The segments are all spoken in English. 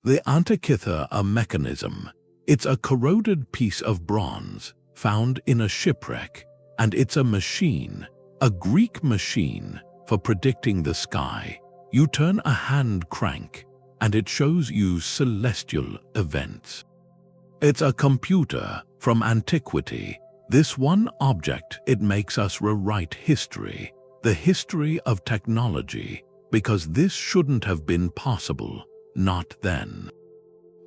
The Antikythera Mechanism. It's a corroded piece of bronze found in a shipwreck, and it's a machine, a Greek machine for predicting the sky. You turn a hand crank, and it shows you celestial events. It's a computer from antiquity. This one object, it makes us rewrite history, the history of technology, because this shouldn't have been possible, not then.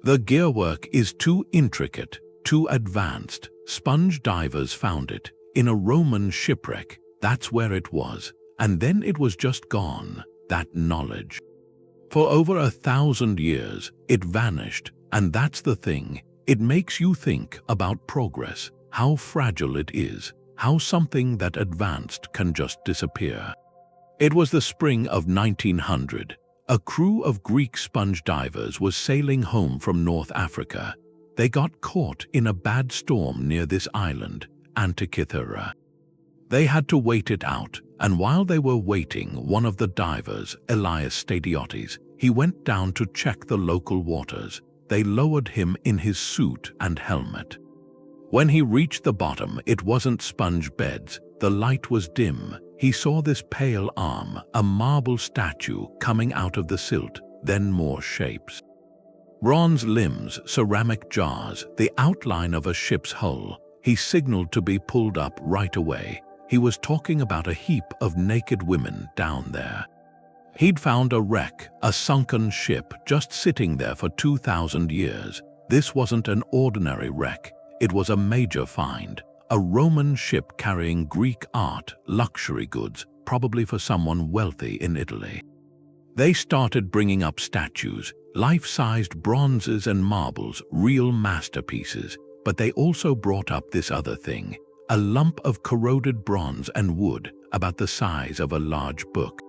The gearwork is too intricate, too advanced. Sponge divers found it in a Roman shipwreck. That's where it was, and then it was just gone, that knowledge. For over 1,000 years, it vanished, and that's the thing. It makes you think about progress, how fragile it is, how something that advanced can just disappear. It was the spring of 1900. A crew of Greek sponge divers was sailing home from North Africa. They got caught in a bad storm near this island, Antikythera. They had to wait it out, and while they were waiting, one of the divers, Elias Stadiotis, he went down to check the local waters. They lowered him in his suit and helmet. When he reached the bottom, it wasn't sponge beds. The light was dim. He saw this pale arm, a marble statue coming out of the silt, then more shapes. Bronze limbs, ceramic jars, the outline of a ship's hull. He signaled to be pulled up right away. He was talking about a heap of naked women down there. He'd found a wreck, a sunken ship just sitting there for 2,000 years. This wasn't an ordinary wreck. It was a major find. A Roman ship carrying Greek art, luxury goods, probably for someone wealthy in Italy. They started bringing up statues, life-sized bronzes and marbles, real masterpieces, but they also brought up this other thing, a lump of corroded bronze and wood about the size of a large book.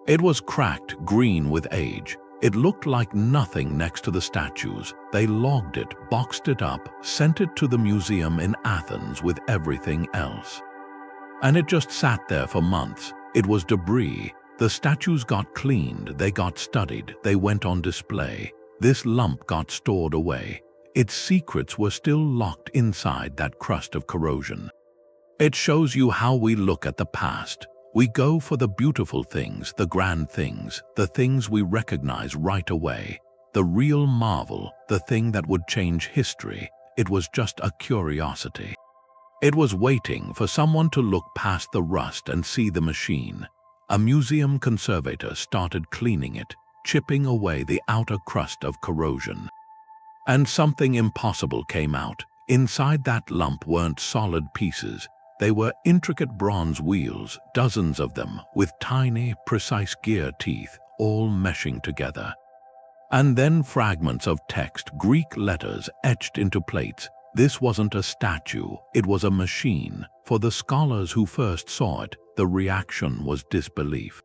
It was cracked, green with age. It looked like nothing next to the statues. They logged it, boxed it up, sent it to the museum in Athens with everything else. And it just sat there for months. It was debris. The statues got cleaned, they got studied, they went on display. This lump got stored away. Its secrets were still locked inside that crust of corrosion. It shows you how we look at the past. We go for the beautiful things, the grand things, the things we recognize right away. The real marvel, the thing that would change history. It was just a curiosity. It was waiting for someone to look past the rust and see the machine. A museum conservator started cleaning it, chipping away the outer crust of corrosion. And something impossible came out. Inside that lump weren't solid pieces. They were intricate bronze wheels, dozens of them, with tiny, precise gear teeth, all meshing together. And then fragments of text, Greek letters etched into plates. This wasn't a statue, it was a machine. For the scholars who first saw it, the reaction was disbelief.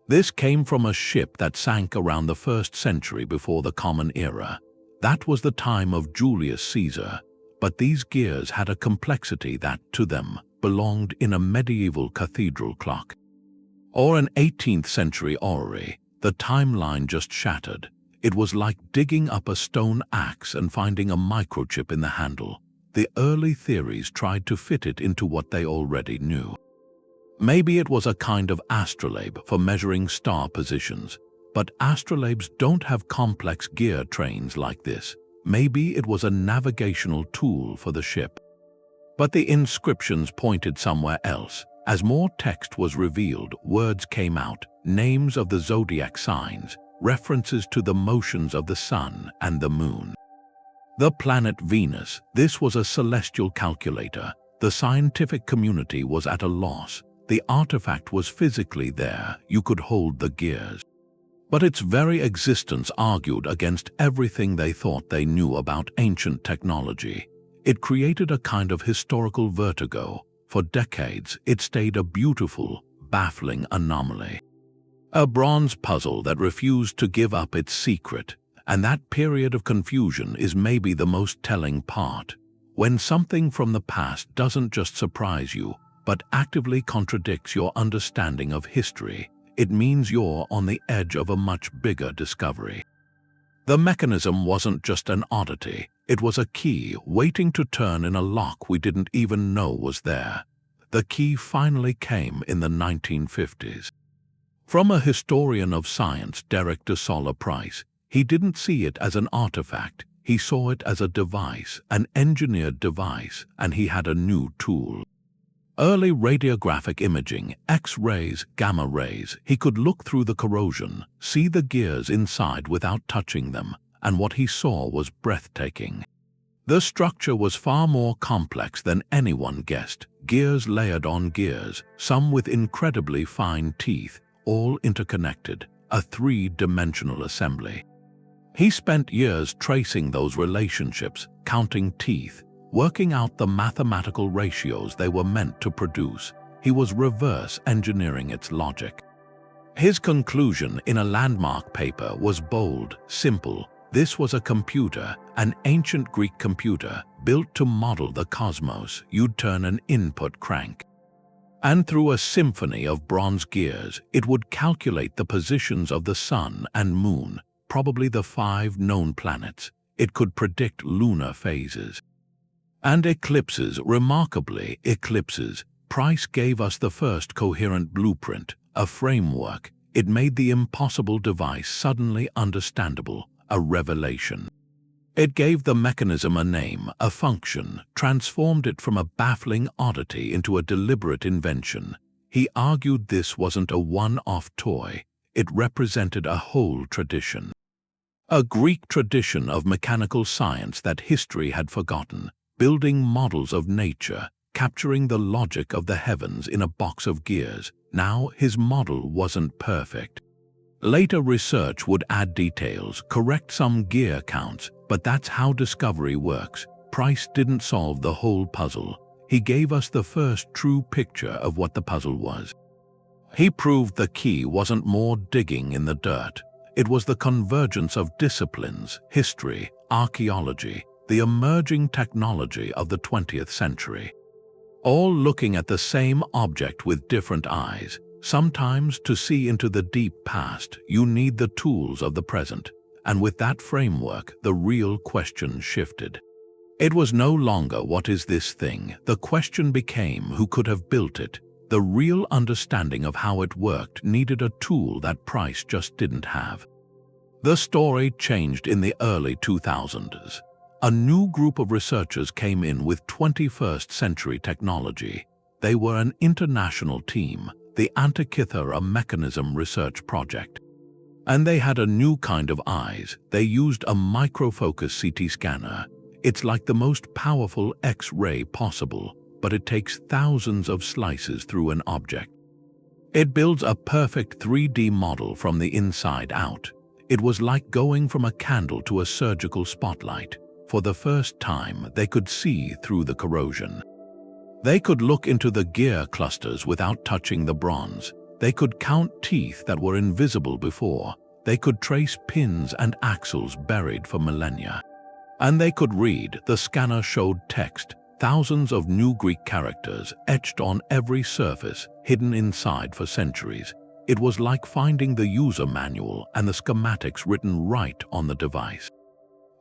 This came from a ship that sank around the 1st century before the Common Era. That was the time of Julius Caesar. But these gears had a complexity that, to them, belonged in a medieval cathedral clock. Or an 18th century orrery. The timeline just shattered. It was like digging up a stone axe and finding a microchip in the handle. The early theories tried to fit it into what they already knew. Maybe it was a kind of astrolabe for measuring star positions, but astrolabes don't have complex gear trains like this. Maybe it was a navigational tool for the ship. But the inscriptions pointed somewhere else. As more text was revealed, words came out, names of the zodiac signs, references to the motions of the sun and the moon. The planet Venus, this was a celestial calculator. The scientific community was at a loss. The artifact was physically there, you could hold the gears. But its very existence argued against everything they thought they knew about ancient technology. It created a kind of historical vertigo. For decades, it stayed a beautiful, baffling anomaly. A bronze puzzle that refused to give up its secret. And that period of confusion is maybe the most telling part. When something from the past doesn't just surprise you, but actively contradicts your understanding of history, it means you're on the edge of a much bigger discovery. The mechanism wasn't just an oddity, it was a key waiting to turn in a lock we didn't even know was there. The key finally came in the 1950s. From a historian of science, Derek de Solla Price, he didn't see it as an artifact, he saw it as a device, an engineered device, and he had a new tool. Early radiographic imaging, X-rays, gamma rays, he could look through the corrosion, see the gears inside without touching them, and what he saw was breathtaking. The structure was far more complex than anyone guessed, gears layered on gears, some with incredibly fine teeth, all interconnected, a three-dimensional assembly. He spent years tracing those relationships, counting teeth, working out the mathematical ratios they were meant to produce. He was reverse engineering its logic. His conclusion in a landmark paper was bold, simple. This was a computer, an ancient Greek computer, built to model the cosmos. You'd turn an input crank, and through a symphony of bronze gears, it would calculate the positions of the sun and moon, probably the 5 known planets. It could predict lunar phases and eclipses. Remarkably, eclipses. Price gave us the first coherent blueprint, a framework. It made the impossible device suddenly understandable, a revelation. It gave the mechanism a name, a function, transformed it from a baffling oddity into a deliberate invention. He argued this wasn't a one-off toy, it represented a whole tradition. A Greek tradition of mechanical science that history had forgotten, building models of nature, capturing the logic of the heavens in a box of gears. Now his model wasn't perfect. Later research would add details, correct some gear counts, but that's how discovery works. Price didn't solve the whole puzzle. He gave us the first true picture of what the puzzle was. He proved the key wasn't more digging in the dirt. It was the convergence of disciplines, history, archaeology, the emerging technology of the 20th century. All looking at the same object with different eyes. Sometimes to see into the deep past, you need the tools of the present, and with that framework, the real question shifted. It was no longer what is this thing, the question became who could have built it. The real understanding of how it worked needed a tool that Price just didn't have. The story changed in the early 2000s. A new group of researchers came in with 21st century technology. They were an international team, the Antikythera Mechanism research project. And they had a new kind of eyes. They used a microfocus CT scanner. It's like the most powerful X-ray possible, but it takes thousands of slices through an object. It builds a perfect 3D model from the inside out. It was like going from a candle to a surgical spotlight. For the first time, they could see through the corrosion. They could look into the gear clusters without touching the bronze. They could count teeth that were invisible before. They could trace pins and axles buried for millennia. And they could read. The scanner showed text, thousands of new Greek characters etched on every surface, hidden inside for centuries. It was like finding the user manual and the schematics written right on the device.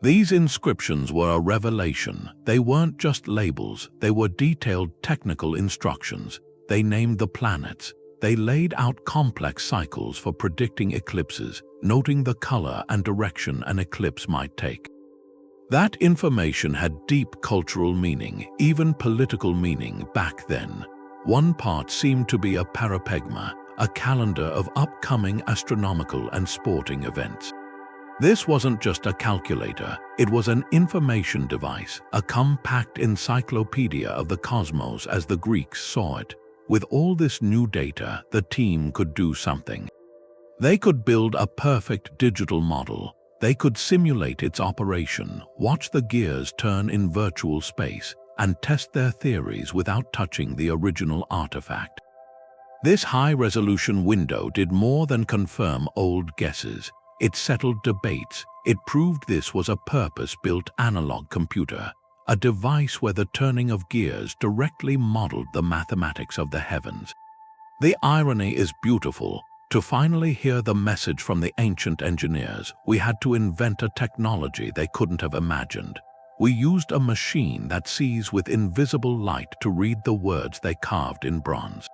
These inscriptions were a revelation. They weren't just labels, they were detailed technical instructions. They named the planets. They laid out complex cycles for predicting eclipses, noting the color and direction an eclipse might take. That information had deep cultural meaning, even political meaning back then. One part seemed to be a parapegma, a calendar of upcoming astronomical and sporting events. This wasn't just a calculator, it was an information device, a compact encyclopedia of the cosmos as the Greeks saw it. With all this new data, the team could do something. They could build a perfect digital model. They could simulate its operation, watch the gears turn in virtual space, and test their theories without touching the original artifact. This high-resolution window did more than confirm old guesses. It settled debates. It proved this was a purpose-built analog computer, a device where the turning of gears directly modeled the mathematics of the heavens. The irony is beautiful. To finally hear the message from the ancient engineers, we had to invent a technology they couldn't have imagined. We used a machine that sees with invisible light to read the words they carved in bronze.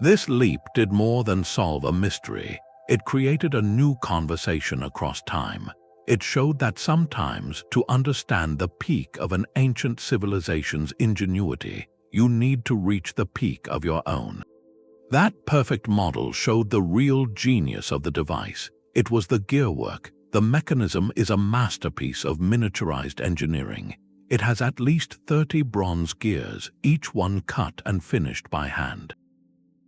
This leap did more than solve a mystery. It created a new conversation across time. It showed that sometimes, to understand the peak of an ancient civilization's ingenuity, you need to reach the peak of your own. That perfect model showed the real genius of the device. It was the gearwork. The mechanism is a masterpiece of miniaturized engineering. It has at least 30 bronze gears, each one cut and finished by hand.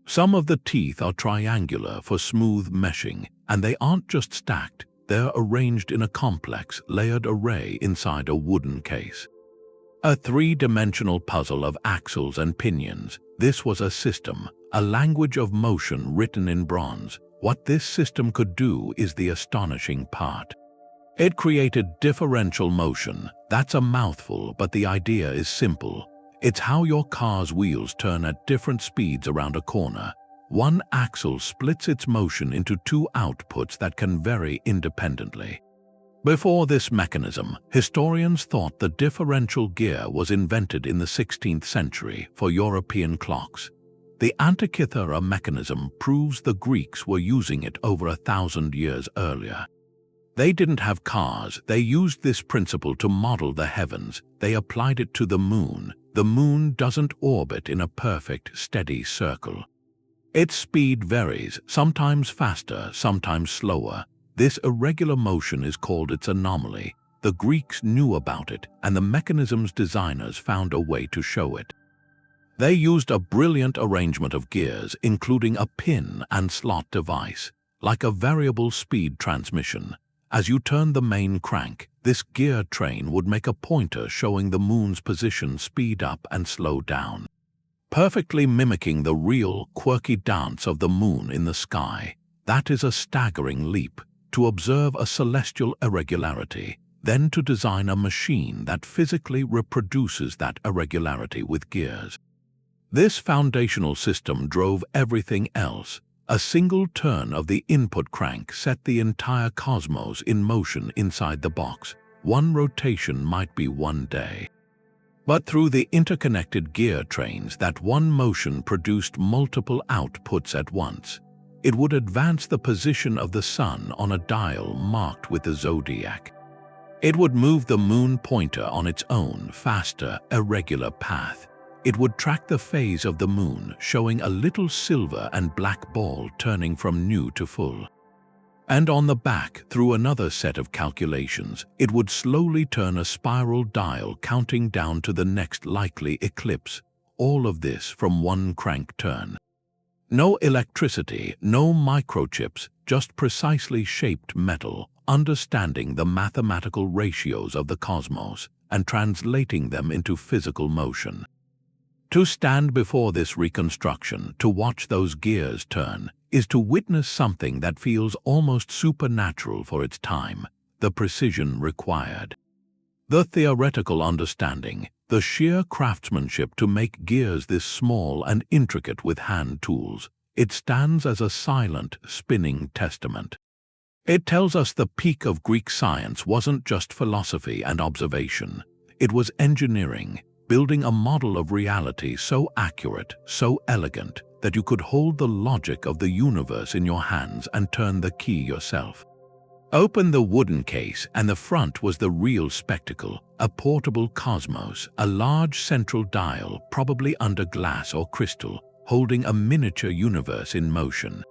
Some of the teeth are triangular for smooth meshing, and they aren't just stacked, they're arranged in a complex, layered array inside a wooden case. A three-dimensional puzzle of axles and pinions. This was a system, a language of motion written in bronze. What this system could do is the astonishing part. It created differential motion. That's a mouthful, but the idea is simple. It's how your car's wheels turn at different speeds around a corner. One axle splits its motion into two outputs that can vary independently. Before this mechanism, historians thought the differential gear was invented in the 16th century for European clocks. The Antikythera Mechanism proves the Greeks were using it over 1,000 years earlier. They didn't have cars. They used this principle to model the heavens. They applied it to the moon. The moon doesn't orbit in a perfect, steady circle. Its speed varies, sometimes faster, sometimes slower. This irregular motion is called its anomaly. The Greeks knew about it, and the mechanism's designers found a way to show it. They used a brilliant arrangement of gears, including a pin and slot device, like a variable speed transmission. As you turn the main crank, this gear train would make a pointer showing the moon's position speed up and slow down, perfectly mimicking the real, quirky dance of the moon in the sky. That is a staggering leap. To observe a celestial irregularity, then to design a machine that physically reproduces that irregularity with gears. This foundational system drove everything else. A single turn of the input crank set the entire cosmos in motion inside the box. One rotation might be one day. But through the interconnected gear trains, that one motion produced multiple outputs at once. It would advance the position of the sun on a dial marked with the zodiac. It would move the moon pointer on its own, faster, irregular path. It would track the phase of the moon, showing a little silver and black ball turning from new to full. And on the back, through another set of calculations, it would slowly turn a spiral dial counting down to the next likely eclipse. All of this from one crank turn. No electricity, no microchips, just precisely shaped metal, understanding the mathematical ratios of the cosmos and translating them into physical motion. To stand before this reconstruction, to watch those gears turn, is to witness something that feels almost supernatural for its time, the precision required. The theoretical understanding, the sheer craftsmanship to make gears this small and intricate with hand tools, it stands as a silent, spinning testament. It tells us the peak of Greek science wasn't just philosophy and observation. It was engineering, building a model of reality so accurate, so elegant, that you could hold the logic of the universe in your hands and turn the key yourself. Open the wooden case, and the front was the real spectacle, a portable cosmos, a large central dial, probably under glass or crystal, holding a miniature universe in motion.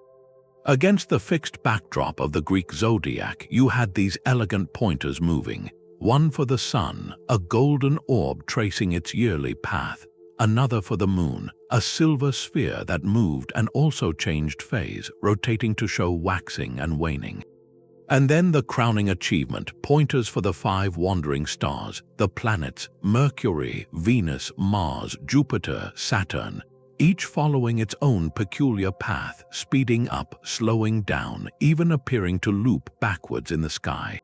Against the fixed backdrop of the Greek zodiac, you had these elegant pointers moving, one for the sun, a golden orb tracing its yearly path, another for the moon, a silver sphere that moved and also changed phase, rotating to show waxing and waning. And then the crowning achievement, pointers for the 5 wandering stars, the planets, Mercury, Venus, Mars, Jupiter, Saturn, each following its own peculiar path, speeding up, slowing down, even appearing to loop backwards in the sky.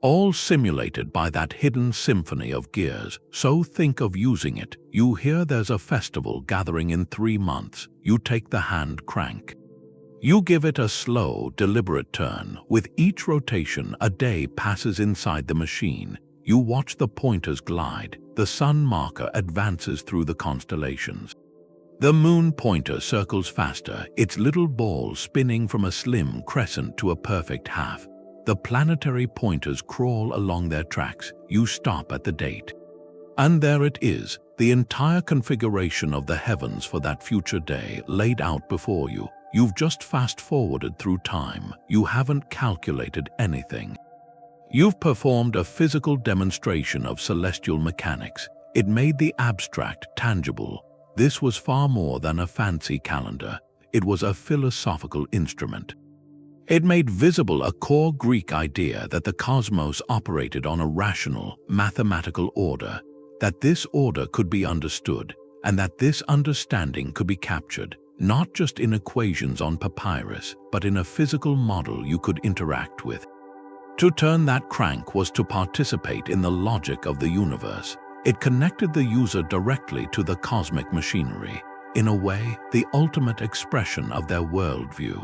All simulated by that hidden symphony of gears. So think of using it. You hear there's a festival gathering in 3 months. You take the hand crank. You give it a slow, deliberate turn. With each rotation, a day passes inside the machine. You watch the pointers glide. The sun marker advances through the constellations. The moon pointer circles faster, its little ball spinning from a slim crescent to a perfect half. The planetary pointers crawl along their tracks. You stop at the date. And there it is, the entire configuration of the heavens for that future day laid out before you. You've just fast-forwarded through time. You haven't calculated anything. You've performed a physical demonstration of celestial mechanics. It made the abstract tangible. This was far more than a fancy calendar. It was a philosophical instrument. It made visible a core Greek idea that the cosmos operated on a rational, mathematical order, that this order could be understood, and that this understanding could be captured, not just in equations on papyrus, but in a physical model you could interact with. To turn that crank was to participate in the logic of the universe. It connected the user directly to the cosmic machinery, in a way, the ultimate expression of their worldview.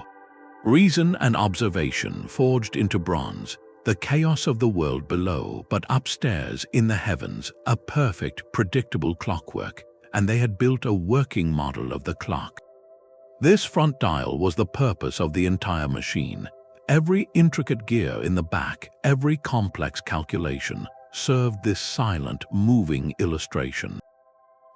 Reason and observation forged into bronze, the chaos of the world below, but upstairs in the heavens, a perfect, predictable clockwork, and they had built a working model of the clock. This front dial was the purpose of the entire machine. Every intricate gear in the back, every complex calculation, served this silent, moving illustration.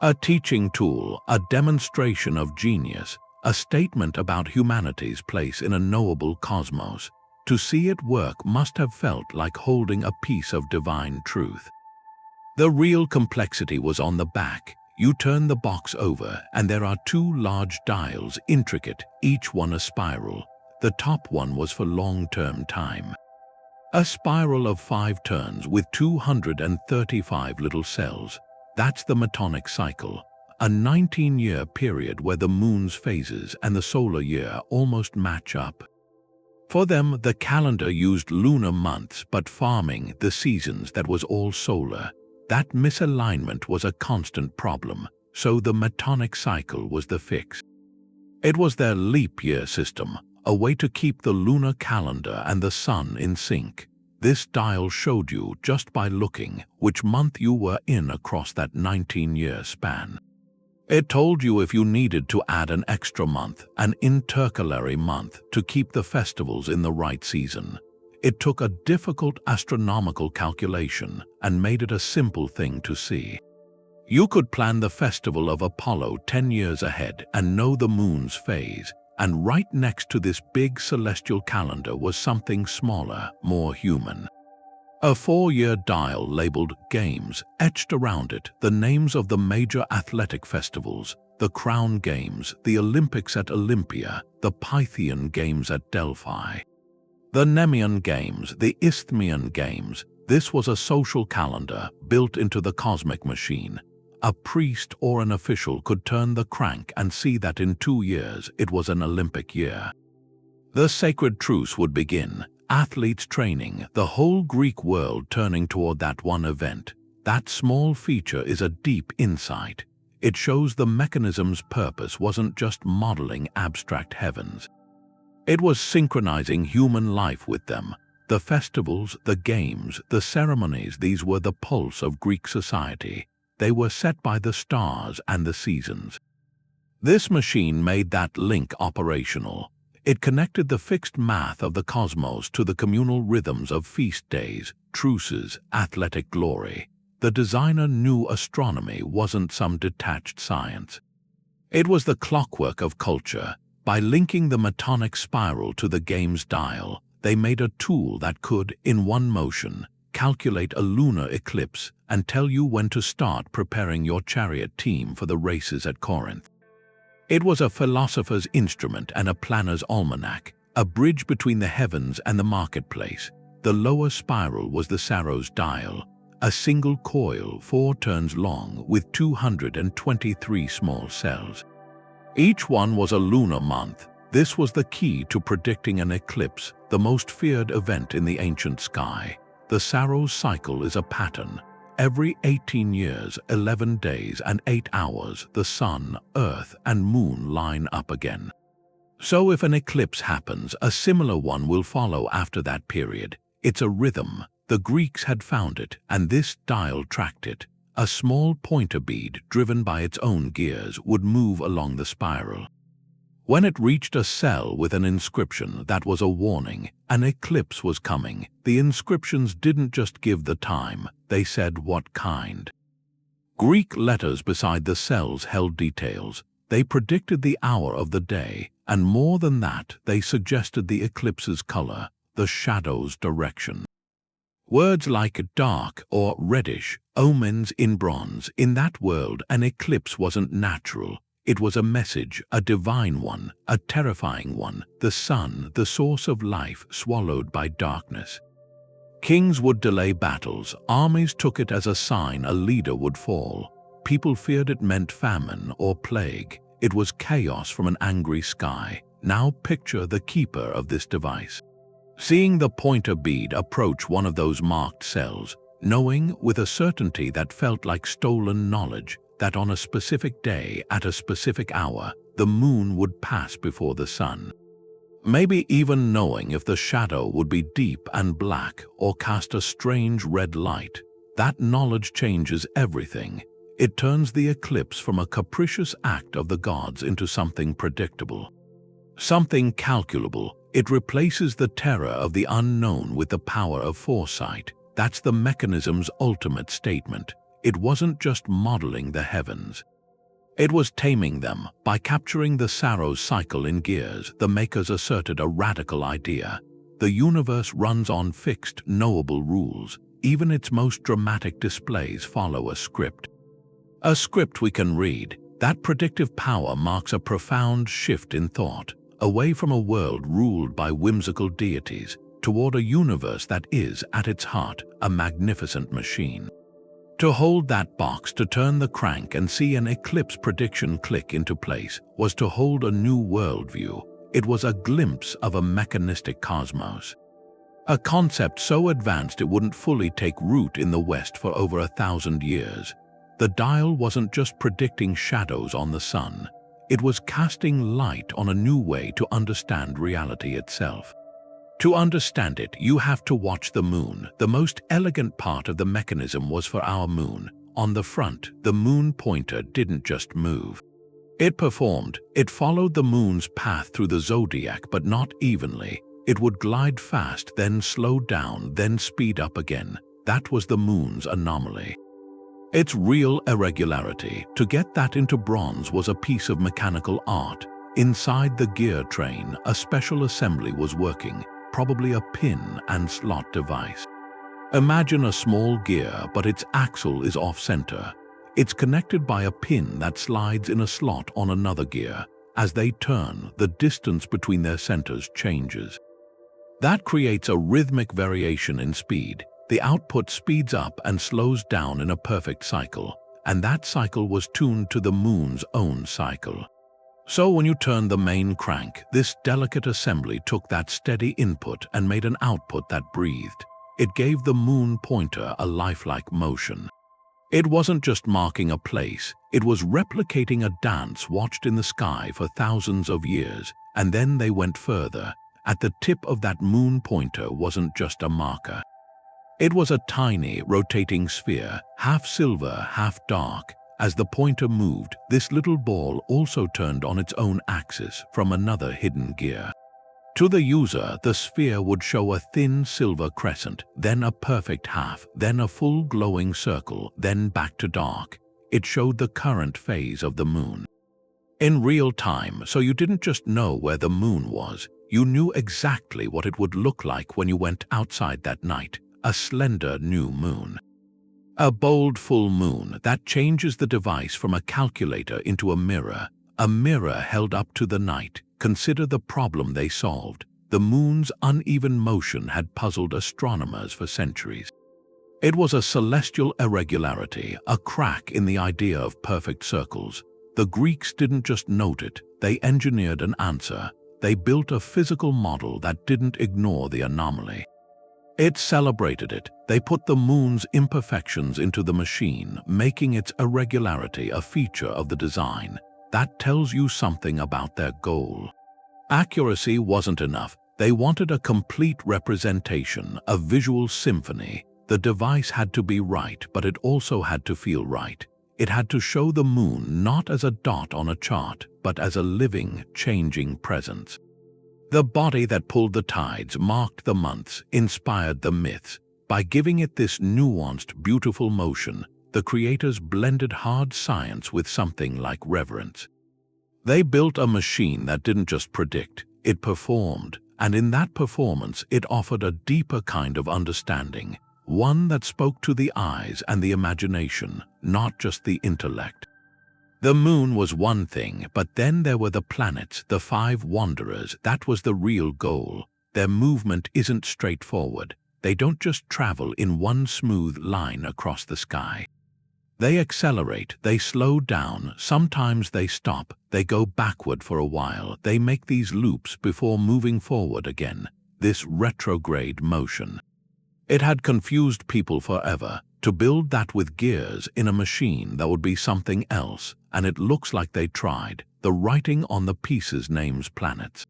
A teaching tool, a demonstration of genius, a statement about humanity's place in a knowable cosmos. To see it work must have felt like holding a piece of divine truth. The real complexity was on the back. You turn the box over, and there are two large dials, intricate, each one a spiral. The top one was for long-term time. A spiral of 5 turns with 235 little cells. That's the Metonic cycle, a 19-year period where the moon's phases and the solar year almost match up. For them, the calendar used lunar months, but farming the seasons that was all solar. That misalignment was a constant problem, so the Metonic cycle was the fix. It was their leap year system, a way to keep the lunar calendar and the sun in sync. This dial showed you, just by looking, which month you were in across that 19-year span. It told you if you needed to add an extra month, an intercalary month, to keep the festivals in the right season. It took a difficult astronomical calculation and made it a simple thing to see. You could plan the festival of Apollo 10 years ahead and know the moon's phase, and right next to this big celestial calendar was something smaller, more human. A 4-year dial labeled Games, etched around it the names of the major athletic festivals, the Crown Games, the Olympics at Olympia, the Pythian Games at Delphi, the Nemean Games, the Isthmian Games. This was a social calendar built into the cosmic machine. A priest or an official could turn the crank and see that in 2 years it was an Olympic year. The sacred truce would begin, athletes training, the whole Greek world turning toward that one event. That small feature is a deep insight. It shows the mechanism's purpose wasn't just modeling abstract heavens. It was synchronizing human life with them. The festivals, the games, the ceremonies, these were the pulse of Greek society. They were set by the stars and the seasons. This machine made that link operational. It connected the fixed math of the cosmos to the communal rhythms of feast days, truces, athletic glory. The designer knew astronomy wasn't some detached science. It was the clockwork of culture. By linking the Metonic spiral to the game's dial, they made a tool that could, in one motion, calculate a lunar eclipse and tell you when to start preparing your chariot team for the races at Corinth. It was a philosopher's instrument and a planner's almanac, a bridge between the heavens and the marketplace. The lower spiral was the Saros dial, a single coil 4 turns long with 223 small cells. Each one was a lunar month. This was the key to predicting an eclipse, the most feared event in the ancient sky. The Saros cycle is a pattern. Every 18 years, 11 days and 8 hours, the sun, earth, and moon line up again. So if an eclipse happens, a similar one will follow after that period. It's a rhythm. The Greeks had found it, and this dial tracked it. A small pointer bead, driven by its own gears, would move along the spiral. When it reached a cell with an inscription, that was a warning. An eclipse was coming. The inscriptions didn't just give the time, they said what kind. Greek letters beside the cells held details. They predicted the hour of the day, and more than that, they suggested the eclipse's color, the shadow's direction. Words like dark or reddish, omens in bronze. In that world, an eclipse wasn't natural. It was a message, a divine one, a terrifying one. The sun, the source of life, swallowed by darkness. Kings would delay battles. Armies took it as a sign a leader would fall. People feared it meant famine or plague. It was chaos from an angry sky. Now picture the keeper of this device. Seeing the pointer bead approach one of those marked cells, knowing with a certainty that felt like stolen knowledge that on a specific day at a specific hour, the moon would pass before the sun. Maybe even knowing if the shadow would be deep and black or cast a strange red light. That knowledge changes everything. It turns the eclipse from a capricious act of the gods into something predictable, something calculable. It replaces the terror of the unknown with the power of foresight. That's the mechanism's ultimate statement. It wasn't just modeling the heavens. It was taming them. By capturing the Saros cycle in gears, the makers asserted a radical idea. The universe runs on fixed, knowable rules. Even its most dramatic displays follow a script. A script we can read. That predictive power marks a profound shift in thought, away from a world ruled by whimsical deities, toward a universe that is, at its heart, a magnificent machine. To hold that box, to turn the crank and see an eclipse prediction click into place, was to hold a new worldview. It was a glimpse of a mechanistic cosmos. A concept so advanced it wouldn't fully take root in the West for over 1,000 years. The dial wasn't just predicting shadows on the sun. It was casting light on a new way to understand reality itself. To understand it, you have to watch the moon. The most elegant part of the mechanism was for our moon. On the front, the moon pointer didn't just move. It performed. It followed the moon's path through the zodiac, but not evenly. It would glide fast, then slow down, then speed up again. That was the moon's anomaly. Its real irregularity. To get that into bronze was a piece of mechanical art. Inside the gear train, a special assembly was working, probably a pin and slot device. Imagine a small gear, but its axle is off-center. It's connected by a pin that slides in a slot on another gear. As they turn, the distance between their centers changes. That creates a rhythmic variation in speed. The output speeds up and slows down in a perfect cycle, and that cycle was tuned to the moon's own cycle. So when you turn the main crank, this delicate assembly took that steady input and made an output that breathed. It gave the moon pointer a lifelike motion. It wasn't just marking a place, it was replicating a dance watched in the sky for thousands of years, and then they went further. At the tip of that moon pointer wasn't just a marker. It was a tiny, rotating sphere, half silver, half dark. As the pointer moved, this little ball also turned on its own axis from another hidden gear. To the user, the sphere would show a thin silver crescent, then a perfect half, then a full glowing circle, then back to dark. It showed the current phase of the moon. In real time, so you didn't just know where the moon was, you knew exactly what it would look like when you went outside that night. A slender new moon. A bold full moon that changes the device from a calculator into a mirror held up to the night. Consider the problem they solved. The moon's uneven motion had puzzled astronomers for centuries. It was a celestial irregularity, a crack in the idea of perfect circles. The Greeks didn't just note it, they engineered an answer. They built a physical model that didn't ignore the anomaly. It celebrated it. They put the moon's imperfections into the machine, making its irregularity a feature of the design. That tells you something about their goal. Accuracy wasn't enough. They wanted a complete representation, a visual symphony. The device had to be right, but it also had to feel right. It had to show the moon not as a dot on a chart, but as a living, changing presence. The body that pulled the tides, marked the months, inspired the myths. By giving it this nuanced, beautiful motion, the creators blended hard science with something like reverence. They built a machine that didn't just predict, it performed, and in that performance it offered a deeper kind of understanding, one that spoke to the eyes and the imagination, not just the intellect. The moon was one thing, but then there were the planets, the 5 wanderers. That was the real goal. Their movement isn't straightforward. They don't just travel in one smooth line across the sky. They accelerate, they slow down, sometimes they stop, they go backward for a while, they make these loops before moving forward again, this retrograde motion. It had confused people forever. To build that with gears in a machine that would be something else, and it looks like they tried. The writing on the pieces names planets.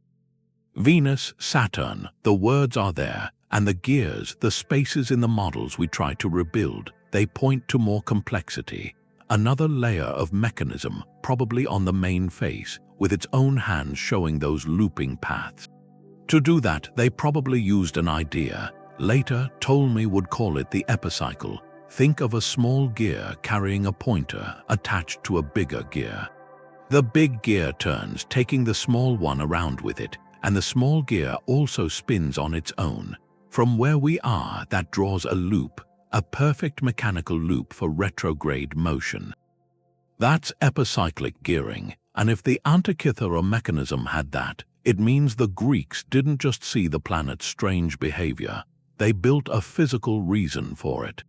Venus, Saturn, the words are there, and the gears, the spaces in the models we try to rebuild, they point to more complexity, another layer of mechanism, probably on the main face, with its own hands showing those looping paths. To do that, they probably used an idea. Later, Ptolemy would call it the epicycle. Think of a small gear carrying a pointer attached to a bigger gear. The big gear turns, taking the small one around with it, and the small gear also spins on its own. From where we are, that draws a loop, a perfect mechanical loop for retrograde motion. That's epicyclic gearing, and if the Antikythera Mechanism had that, it means the Greeks didn't just see the planet's strange behavior, they built a physical reason for it.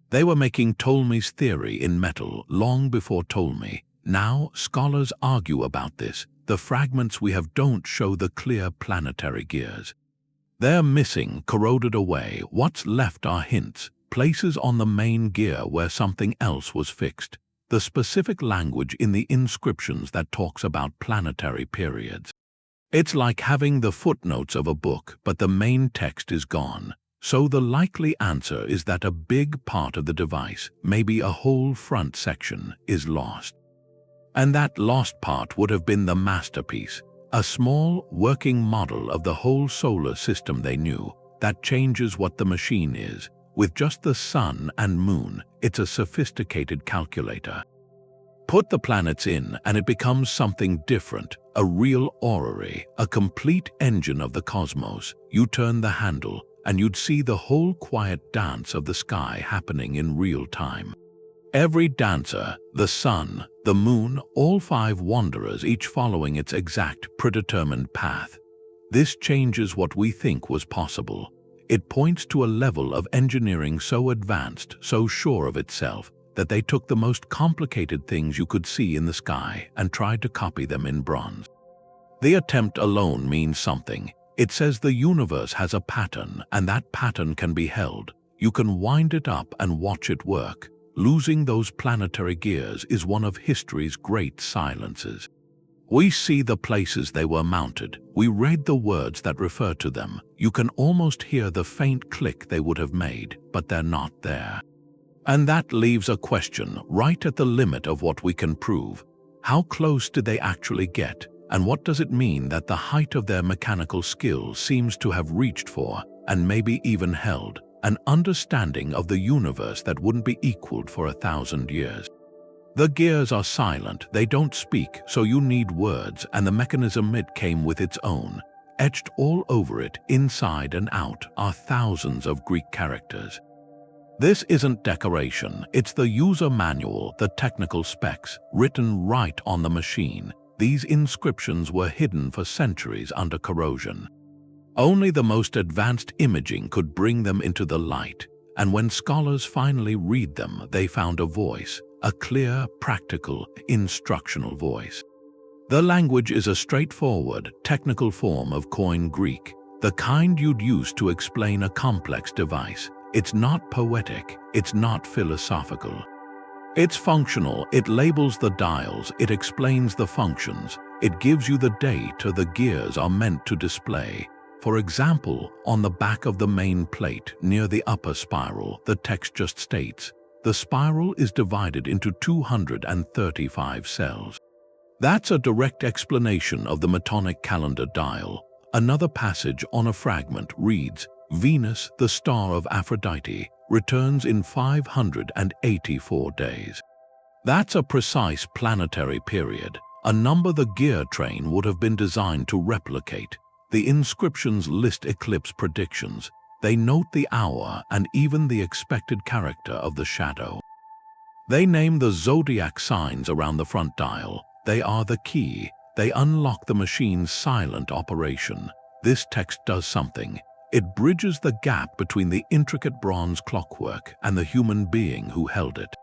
They were making Ptolemy's theory in metal long before Ptolemy. Now, scholars argue about this. The fragments we have don't show the clear planetary gears. They're missing, corroded away. What's left are hints, places on the main gear where something else was fixed. The specific language in the inscriptions that talks about planetary periods. It's like having the footnotes of a book, but the main text is gone. So the likely answer is that a big part of the device, maybe a whole front section, is lost. And that lost part would have been the masterpiece, a small, working model of the whole solar system they knew, that changes what the machine is. With just the sun and moon, it's a sophisticated calculator. Put the planets in and it becomes something different, a real orrery, a complete engine of the cosmos. You turn the handle, and you'd see the whole quiet dance of the sky happening in real time. Every dancer, the sun, the moon, all 5 wanderers, each following its exact, predetermined path. This changes what we think was possible. It points to a level of engineering so advanced, so sure of itself, that they took the most complicated things you could see in the sky and tried to copy them in bronze. The attempt alone means something. It says the universe has a pattern, and that pattern can be held. You can wind it up and watch it work. Losing those planetary gears is one of history's great silences. We see the places they were mounted. We read the words that refer to them. You can almost hear the faint click they would have made, but they're not there. And that leaves a question right at the limit of what we can prove. How close did they actually get? And what does it mean that the height of their mechanical skill seems to have reached for, and maybe even held, an understanding of the universe that wouldn't be equaled for 1,000 years? The gears are silent, they don't speak, so you need words, and the mechanism it came with its own. Etched all over it, inside and out, are thousands of Greek characters. This isn't decoration, it's the user manual, the technical specs, written right on the machine. These inscriptions were hidden for centuries under corrosion. Only the most advanced imaging could bring them into the light, and when scholars finally read them, they found a voice, a clear, practical, instructional voice. The language is a straightforward, technical form of Koine Greek, the kind you'd use to explain a complex device. It's not poetic, it's not philosophical. It's functional, it labels the dials, it explains the functions. It gives you the date the gears are meant to display. For example, on the back of the main plate near the upper spiral, the text just states, "The spiral is divided into 235 cells." That's a direct explanation of the Metonic calendar dial. Another passage on a fragment reads, "Venus, the star of Aphrodite, returns in 584 days." That's a precise planetary period, a number the gear train would have been designed to replicate. The inscriptions list eclipse predictions. They note the hour and even the expected character of the shadow. They name the zodiac signs around the front dial. They are the key. They unlock the machine's silent operation. This text does something. It bridges the gap between the intricate bronze clockwork and the human being who held it.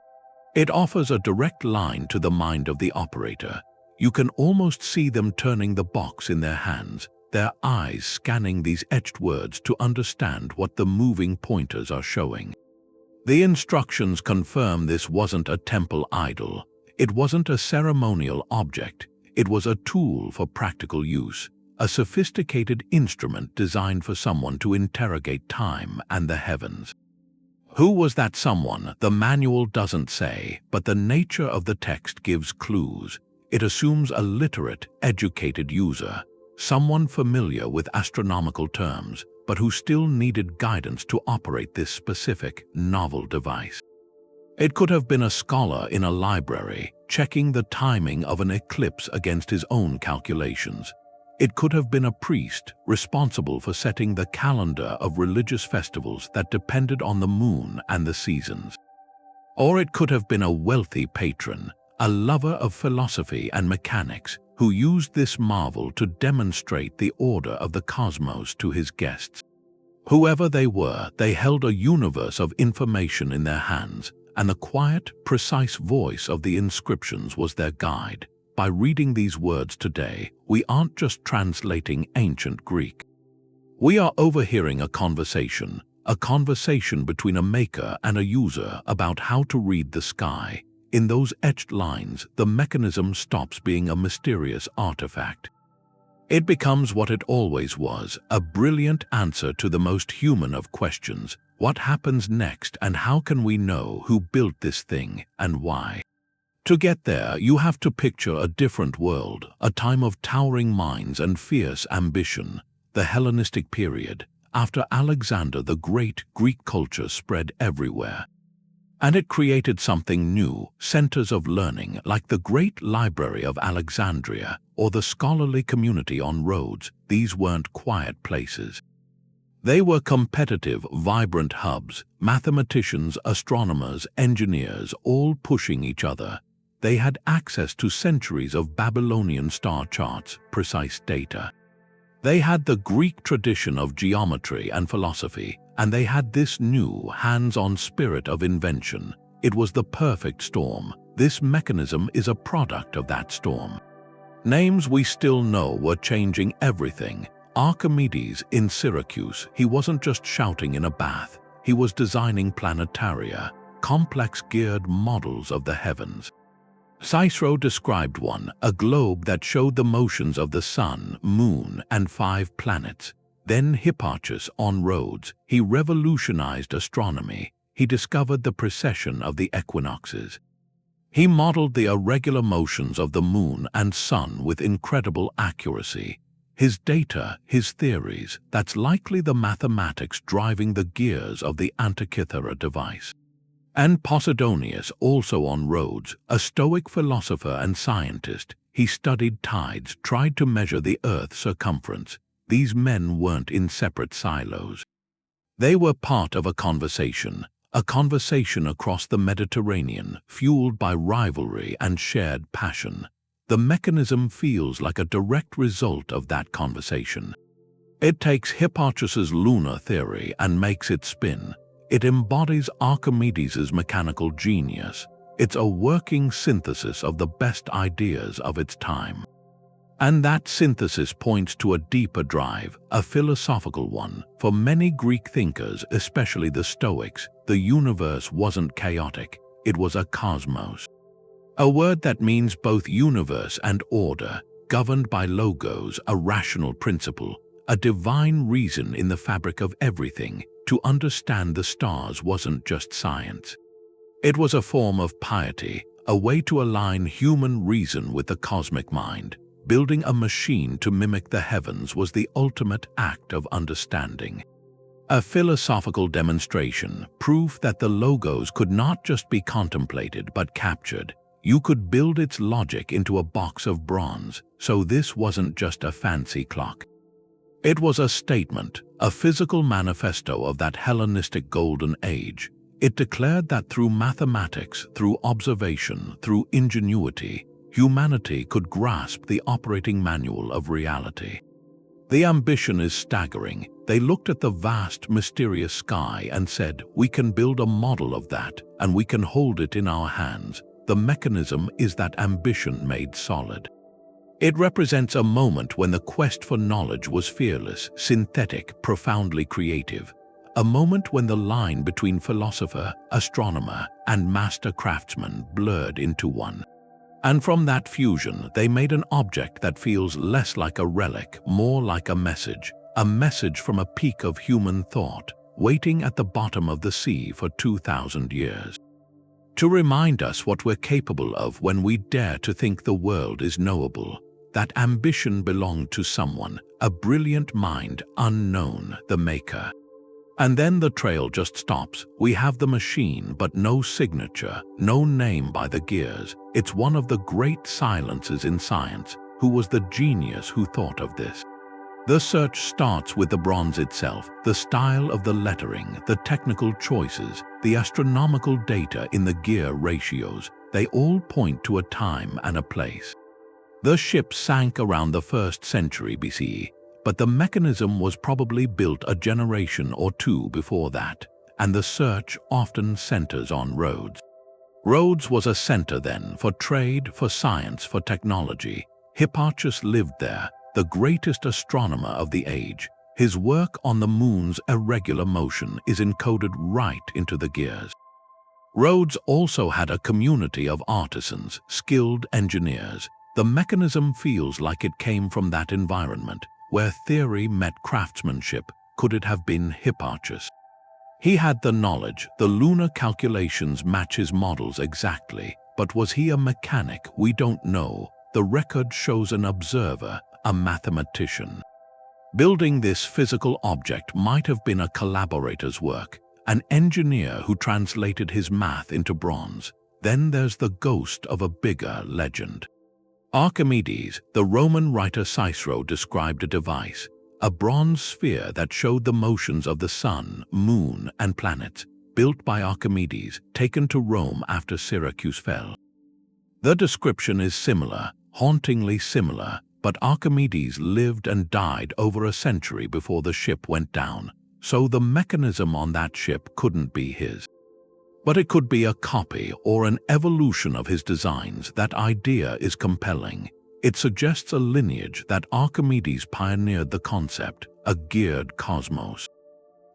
It offers a direct line to the mind of the operator. You can almost see them turning the box in their hands, their eyes scanning these etched words to understand what the moving pointers are showing. The instructions confirm this wasn't a temple idol. It wasn't a ceremonial object. It was a tool for practical use, a sophisticated instrument designed for someone to interrogate time and the heavens. Who was that someone? The manual doesn't say, but the nature of the text gives clues. It assumes a literate, educated user, someone familiar with astronomical terms, but who still needed guidance to operate this specific, novel device. It could have been a scholar in a library, checking the timing of an eclipse against his own calculations. It could have been a priest responsible for setting the calendar of religious festivals that depended on the moon and the seasons. Or it could have been a wealthy patron, a lover of philosophy and mechanics, who used this marvel to demonstrate the order of the cosmos to his guests. Whoever they were, they held a universe of information in their hands, and the quiet, precise voice of the inscriptions was their guide. By reading these words today, we aren't just translating ancient Greek. We are overhearing a conversation between a maker and a user about how to read the sky. In those etched lines, the mechanism stops being a mysterious artifact. It becomes what it always was, a brilliant answer to the most human of questions. What happens next, and how can we know who built this thing and why? To get there, you have to picture a different world, a time of towering minds and fierce ambition, the Hellenistic period. After Alexander the Great, Greek culture spread everywhere. And it created something new, centers of learning like the Great Library of Alexandria or the scholarly community on Rhodes. These weren't quiet places. They were competitive, vibrant hubs, mathematicians, astronomers, engineers, all pushing each other. They had access to centuries of Babylonian star charts, precise data. They had the Greek tradition of geometry and philosophy, and they had this new, hands-on spirit of invention. It was the perfect storm. This mechanism is a product of that storm. Names we still know were changing everything. Archimedes in Syracuse, he wasn't just shouting in a bath. He was designing planetaria, complex geared models of the heavens. Cicero described one, a globe that showed the motions of the sun, moon, and 5 planets. Then Hipparchus on Rhodes, he revolutionized astronomy. He discovered the precession of the equinoxes. He modeled the irregular motions of the moon and sun with incredible accuracy. His data, his theories, that's likely the mathematics driving the gears of the Antikythera device. And Posidonius, also on Rhodes, a Stoic philosopher and scientist, he studied tides, tried to measure the Earth's circumference. These men weren't in separate silos. They were part of a conversation across the Mediterranean, fueled by rivalry and shared passion. The mechanism feels like a direct result of that conversation. It takes Hipparchus's lunar theory and makes it spin. It embodies Archimedes' mechanical genius. It's a working synthesis of the best ideas of its time. And that synthesis points to a deeper drive, a philosophical one. For many Greek thinkers, especially the Stoics, the universe wasn't chaotic, it was a cosmos. A word that means both universe and order. governed by logos, a rational principle, a divine reason in the fabric of everything. To understand the stars wasn't just science. It was a form of piety, a way to align human reason with the cosmic mind. Building a machine to mimic the heavens was the ultimate act of understanding. A philosophical demonstration, proof that the logos could not just be contemplated but captured. You could build its logic into a box of bronze, so this wasn't just a fancy clock. It was a statement, a physical manifesto of that Hellenistic Golden Age. It declared that through mathematics, through observation, through ingenuity, humanity could grasp the operating manual of reality. The ambition is staggering. They looked at the vast, mysterious sky and said, "We can build a model of that, and we can hold it in our hands." The mechanism is that ambition made solid. It represents a moment when the quest for knowledge was fearless, synthetic, profoundly creative. A moment when the line between philosopher, astronomer, and master craftsman blurred into one. And from that fusion, they made an object that feels less like a relic, more like a message from a peak of human thought, waiting at the bottom of the sea for 2,000 years. To remind us what we're capable of when we dare to think the world is knowable. That ambition belonged to someone, a brilliant mind, unknown, the maker. And then the trail just stops. We have the machine, but no signature, no name by the gears. It's one of the great silences in science. Who was the genius who thought of this? The search starts with the bronze itself, the style of the lettering, the technical choices, the astronomical data in the gear ratios. They all point to a time and a place. The ship sank around the 1st century BCE, but the mechanism was probably built a generation or two before that, and the search often centers on Rhodes. Rhodes was a center then for trade, for science, for technology. Hipparchus lived there, the greatest astronomer of the age. His work on the moon's irregular motion is encoded right into the gears. Rhodes also had a community of artisans, skilled engineers. The mechanism feels like it came from that environment, where theory met craftsmanship. Could it have been Hipparchus? He had the knowledge, the lunar calculations match his models exactly, but was he a mechanic? We don't know. The record shows an observer, a mathematician. Building this physical object might have been a collaborator's work, an engineer who translated his math into bronze. Then there's the ghost of a bigger legend. Archimedes, the Roman writer Cicero described a device, a bronze sphere that showed the motions of the sun, moon, and planets, built by Archimedes, taken to Rome after Syracuse fell. The description is similar, hauntingly similar, but Archimedes lived and died over a century before the ship went down, so the mechanism on that ship couldn't be his. But it could be a copy or an evolution of his designs. That idea is compelling. It suggests a lineage that Archimedes pioneered the concept, a geared cosmos.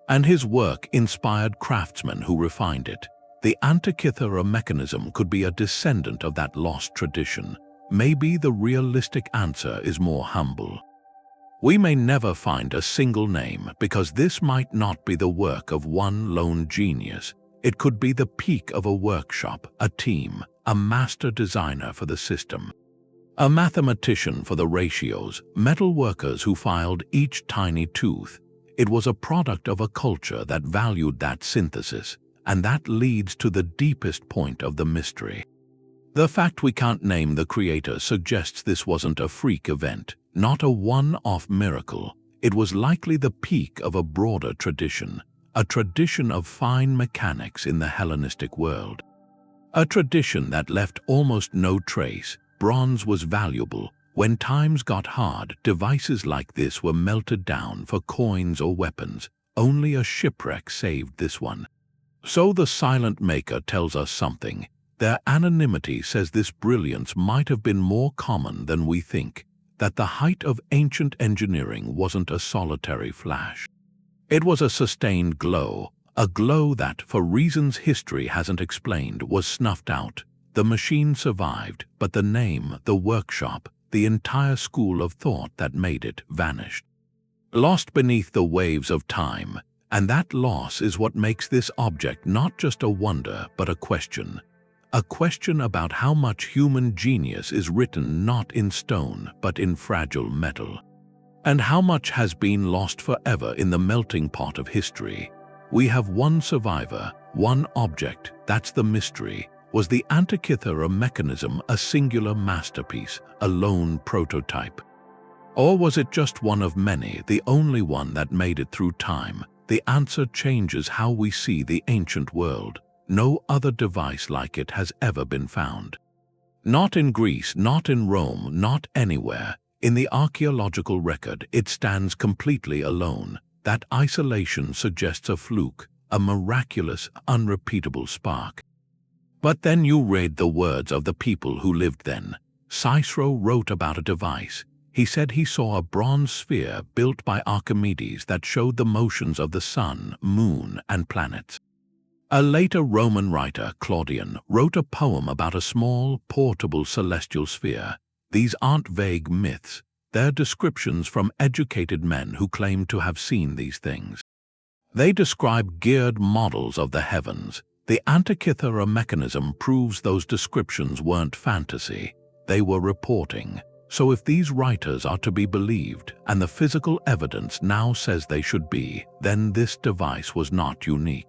And his work inspired craftsmen who refined it. The Antikythera Mechanism could be a descendant of that lost tradition. Maybe the realistic answer is more humble. We may never find a single name because this might not be the work of one lone genius. It could be the peak of a workshop, a team, a master designer for the system. A mathematician for the ratios, metal workers who filed each tiny tooth. It was a product of a culture that valued that synthesis, and that leads to the deepest point of the mystery. The fact we can't name the creator suggests this wasn't a freak event, not a one-off miracle. It was likely the peak of a broader tradition, a tradition of fine mechanics in the Hellenistic world. A tradition that left almost no trace. Bronze was valuable. When times got hard, devices like this were melted down for coins or weapons. Only a shipwreck saved this one. So the silent maker tells us something. Their anonymity says this brilliance might have been more common than we think, that the height of ancient engineering wasn't a solitary flash. It was a sustained glow, a glow that, for reasons history hasn't explained, was snuffed out. The machine survived, but the name, the workshop, the entire school of thought that made it vanished. Lost beneath the waves of time, and that loss is what makes this object not just a wonder but a question. A question about how much human genius is written not in stone but in fragile metal. And how much has been lost forever in the melting pot of history. We have one survivor, one object, that's the mystery. Was the Antikythera Mechanism a singular masterpiece, a lone prototype? Or was it just one of many, the only one that made it through time? The answer changes how we see the ancient world. No other device like it has ever been found. Not in Greece, not in Rome, not anywhere. In the archaeological record, it stands completely alone. That isolation suggests a fluke, a miraculous, unrepeatable spark. But then you read the words of the people who lived then. Cicero wrote about a device. He said he saw a bronze sphere built by Archimedes that showed the motions of the sun, moon, and planets. A later Roman writer, Claudian, wrote a poem about a small, portable celestial sphere. These aren't vague myths. They're descriptions from educated men who claim to have seen these things. They describe geared models of the heavens. The Antikythera Mechanism proves those descriptions weren't fantasy. They were reporting. So if these writers are to be believed, and the physical evidence now says they should be, then this device was not unique.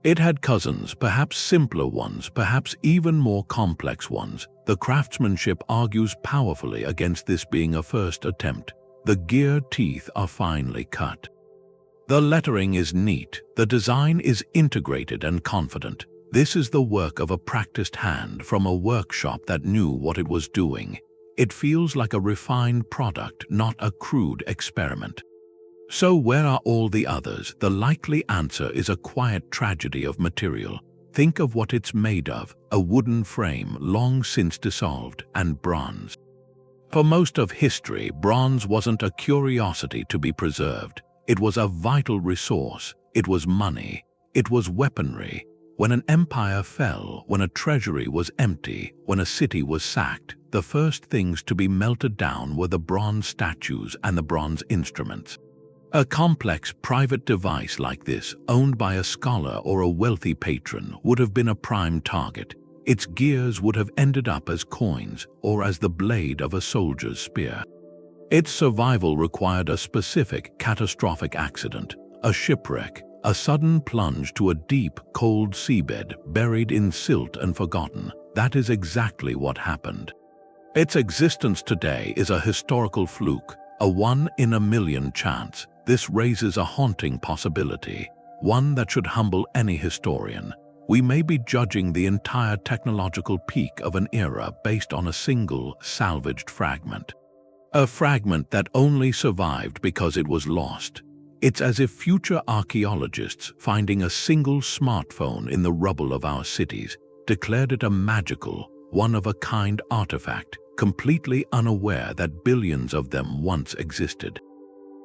It had cousins, perhaps simpler ones, perhaps even more complex ones. The craftsmanship argues powerfully against this being a first attempt. The gear teeth are finely cut. The lettering is neat, the design is integrated and confident. This is the work of a practiced hand from a workshop that knew what it was doing. It feels like a refined product, not a crude experiment. So where are all the others? The likely answer is a quiet tragedy of material. Think of what it's made of, a wooden frame long since dissolved, and bronze. For most of history, bronze wasn't a curiosity to be preserved. It was a vital resource. It was money. It was weaponry. When an empire fell, when a treasury was empty, when a city was sacked, the first things to be melted down were the bronze statues and the bronze instruments. A complex private device like this, owned by a scholar or a wealthy patron, would have been a prime target. Its gears would have ended up as coins or as the blade of a soldier's spear. Its survival required a specific, catastrophic accident, a shipwreck, a sudden plunge to a deep, cold seabed, buried in silt and forgotten. That is exactly what happened. Its existence today is a historical fluke, a one-in-a-million chance. This raises a haunting possibility, one that should humble any historian. We may be judging the entire technological peak of an era based on a single, salvaged fragment. A fragment that only survived because it was lost. It's as if future archaeologists, finding a single smartphone in the rubble of our cities, declared it a magical, one-of-a-kind artifact, completely unaware that billions of them once existed.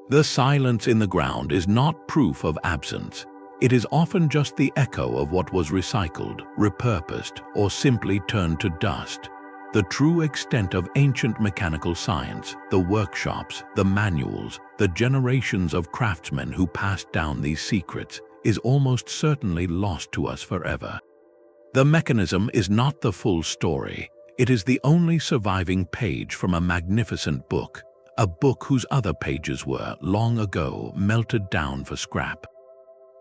The silence in the ground is not proof of absence. It is often just the echo of what was recycled, repurposed, or simply turned to dust. The true extent of ancient mechanical science, the workshops, the manuals, the generations of craftsmen who passed down these secrets, is almost certainly lost to us forever. The mechanism is not the full story. It is the only surviving page from a magnificent book, a book whose other pages were, long ago, melted down for scrap.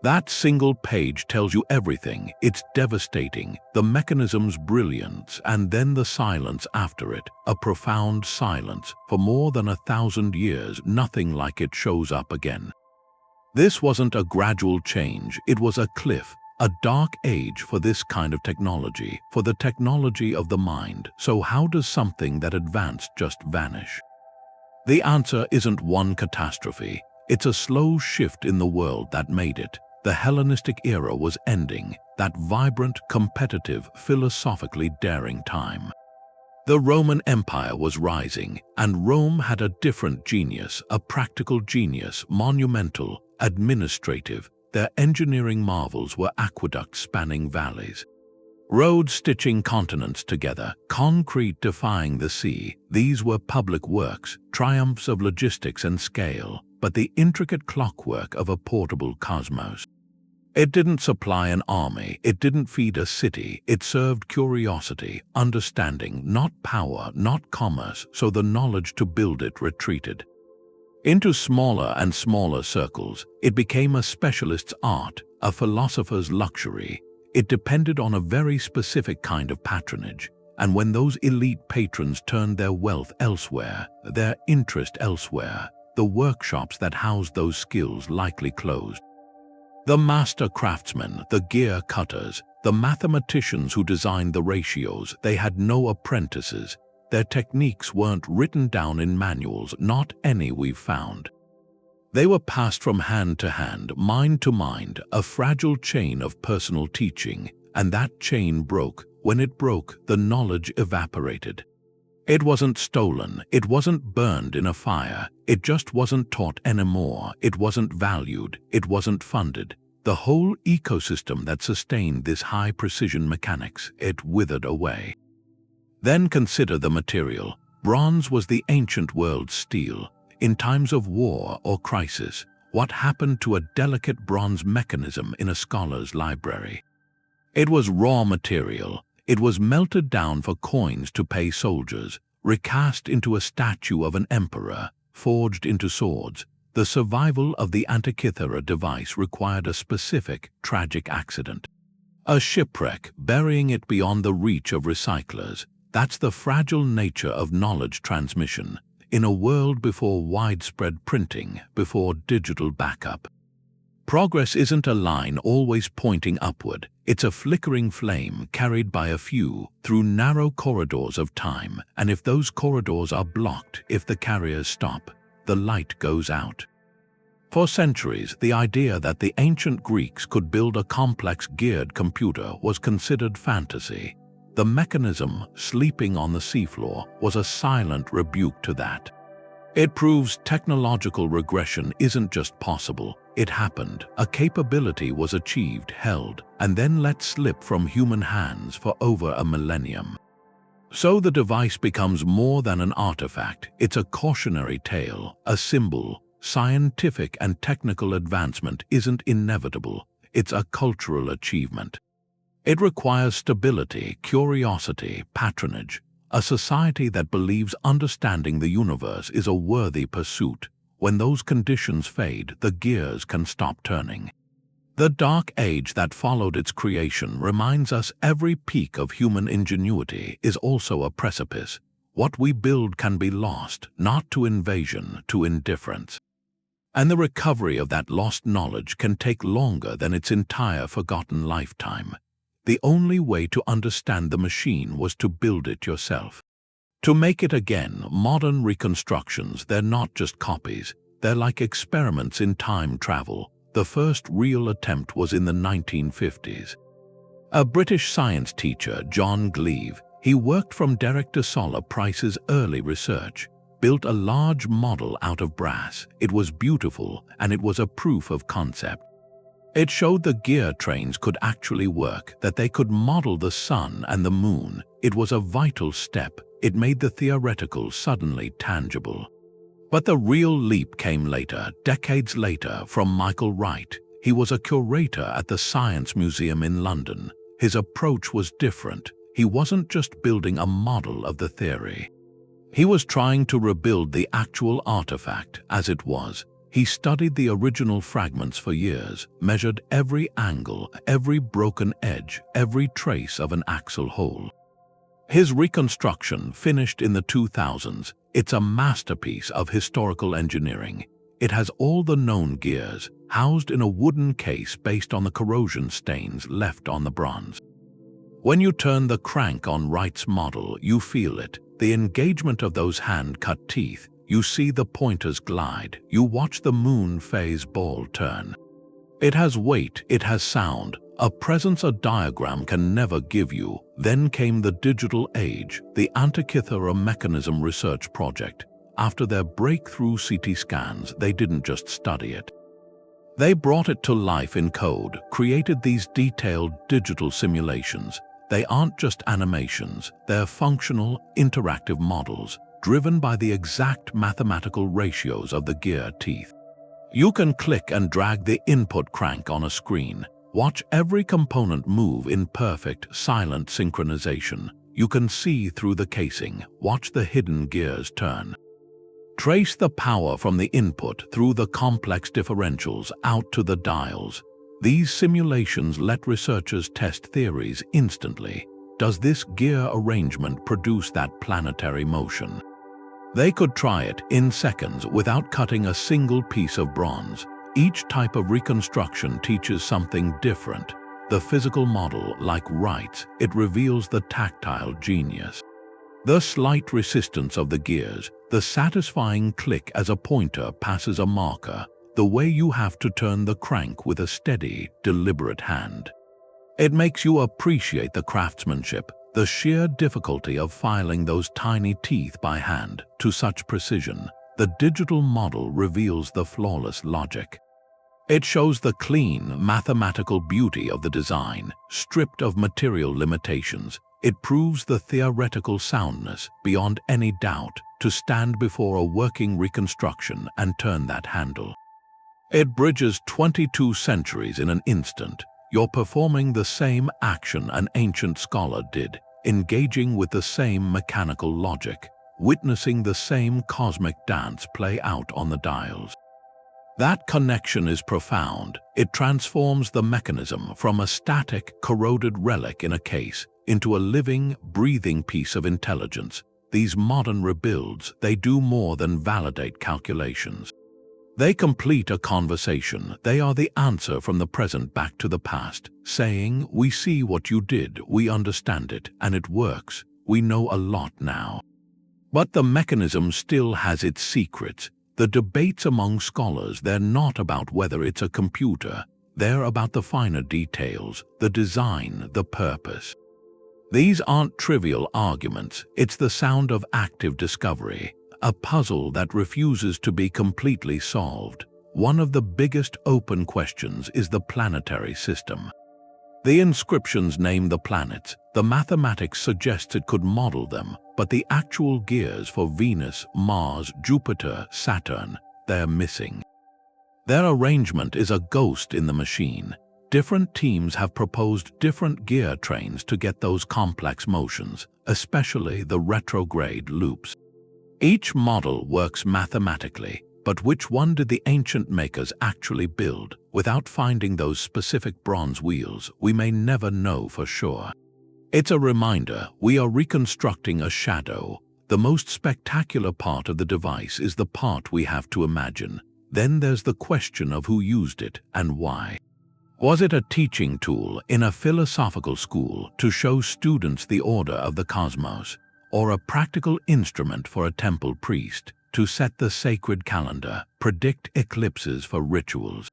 That single page tells you everything. It's devastating, the mechanism's brilliance, and then the silence after it, a profound silence. For more than 1,000 years, nothing like it shows up again. This wasn't a gradual change, it was a cliff, a dark age for this kind of technology, for the technology of the mind. So how does something that advanced just vanish? The answer isn't one catastrophe. It's a slow shift in the world that made it. The Hellenistic era was ending, that vibrant, competitive, philosophically daring time. The Roman Empire was rising, and Rome had a different genius, a practical genius, monumental, administrative. Their engineering marvels were aqueducts spanning valleys. Roads stitching continents together, concrete defying the sea. These were public works, triumphs of logistics and scale, but the intricate clockwork of a portable cosmos. It didn't supply an army, it didn't feed a city, it served curiosity, understanding, not power, not commerce, so the knowledge to build it retreated. Into smaller and smaller circles, it became a specialist's art, a philosopher's luxury. It depended on a very specific kind of patronage, and when those elite patrons turned their wealth elsewhere, their interest elsewhere, the workshops that housed those skills likely closed. The master craftsmen, the gear cutters, the mathematicians who designed the ratios, they had no apprentices. Their techniques weren't written down in manuals, not any we've found. They were passed from hand to hand, mind to mind, a fragile chain of personal teaching, and that chain broke. When it broke, the knowledge evaporated. It wasn't stolen, it wasn't burned in a fire, it just wasn't taught anymore, it wasn't valued, it wasn't funded. The whole ecosystem that sustained this high-precision mechanics, it withered away. Then consider the material. Bronze was the ancient world's steel. In times of war or crisis, what happened to a delicate bronze mechanism in a scholar's library? It was raw material. It was melted down for coins to pay soldiers, recast into a statue of an emperor, forged into swords. The survival of the Antikythera device required a specific, tragic accident. A shipwreck, burying it beyond the reach of recyclers. That's the fragile nature of knowledge transmission, in a world before widespread printing, before digital backup. Progress isn't a line always pointing upward. It's a flickering flame carried by a few through narrow corridors of time, and if those corridors are blocked, if the carriers stop, the light goes out. For centuries, the idea that the ancient Greeks could build a complex geared computer was considered fantasy. The mechanism sleeping on the seafloor was a silent rebuke to that. It proves technological regression isn't just possible, it happened. A capability was achieved, held, and then let slip from human hands for over a millennium. So the device becomes more than an artifact, it's a cautionary tale, a symbol. Scientific and technical advancement isn't inevitable, it's a cultural achievement. It requires stability, curiosity, patronage, a society that believes understanding the universe is a worthy pursuit. When those conditions fade, the gears can stop turning. The dark age that followed its creation reminds us every peak of human ingenuity is also a precipice. What we build can be lost, not to invasion, to indifference. And the recovery of that lost knowledge can take longer than its entire forgotten lifetime. The only way to understand the machine was to build it yourself. To make it again, modern reconstructions, they're not just copies, they're like experiments in time travel. The first real attempt was in the 1950s. A British science teacher, John Gleave, he worked from Derek to Solla Price's early research, built a large model out of brass. It was beautiful, and it was a proof of concept. It showed the gear trains could actually work, that they could model the sun and the moon. It was a vital step. It made the theoretical suddenly tangible. But the real leap came later, decades later, from Michael Wright. He was a curator at the Science Museum in London. His approach was different. He wasn't just building a model of the theory. He was trying to rebuild the actual artifact as it was. He studied the original fragments for years, measured every angle, every broken edge, every trace of an axle hole. His reconstruction, finished in the 2000s, it's a masterpiece of historical engineering. It has all the known gears, housed in a wooden case based on the corrosion stains left on the bronze. When you turn the crank on Wright's model, you feel it, the engagement of those hand-cut teeth. You see the pointers glide, you watch the moon phase ball turn. It has weight, it has sound, a presence a diagram can never give you. Then came the digital age, the Antikythera Mechanism research project. After their breakthrough CT scans, they didn't just study it. They brought it to life in code, created these detailed digital simulations. They aren't just animations, they're functional, interactive models, driven by the exact mathematical ratios of the gear teeth. You can click and drag the input crank on a screen, watch every component move in perfect, silent synchronization. You can see through the casing, watch the hidden gears turn. Trace the power from the input through the complex differentials out to the dials. These simulations let researchers test theories instantly. Does this gear arrangement produce that planetary motion? They could try it in seconds without cutting a single piece of bronze. Each type of reconstruction teaches something different. The physical model, like writes, it reveals the tactile genius. The slight resistance of the gears, the satisfying click as a pointer passes a marker, the way you have to turn the crank with a steady, deliberate hand. It makes you appreciate the craftsmanship, the sheer difficulty of filing those tiny teeth by hand to such precision. The digital model reveals the flawless logic. It shows the clean, mathematical beauty of the design, stripped of material limitations. It proves the theoretical soundness, beyond any doubt, to stand before a working reconstruction and turn that handle. It bridges 22 centuries in an instant. You're performing the same action an ancient scholar did, engaging with the same mechanical logic, witnessing the same cosmic dance play out on the dials. That connection is profound. It transforms the mechanism from a static, corroded relic in a case into a living, breathing piece of intelligence. These modern rebuilds, they do more than validate calculations. They complete a conversation. They are the answer from the present back to the past, saying, we see what you did, we understand it, and it works. We know a lot now. But the mechanism still has its secrets. The debates among scholars, they're not about whether it's a computer. They're about the finer details, the design, the purpose. These aren't trivial arguments. It's the sound of active discovery. A puzzle that refuses to be completely solved. One of the biggest open questions is the planetary system. The inscriptions name the planets. The mathematics suggests it could model them, but the actual gears for Venus, Mars, Jupiter, Saturn, they're missing. Their arrangement is a ghost in the machine. Different teams have proposed different gear trains to get those complex motions, especially the retrograde loops. Each model works mathematically, but which one did the ancient makers actually build? Without finding those specific bronze wheels, we may never know for sure. It's a reminder, we are reconstructing a shadow. The most spectacular part of the device is the part we have to imagine. Then there's the question of who used it and why. Was it a teaching tool in a philosophical school to show students the order of the cosmos? Or a practical instrument for a temple priest to set the sacred calendar, predict eclipses for rituals?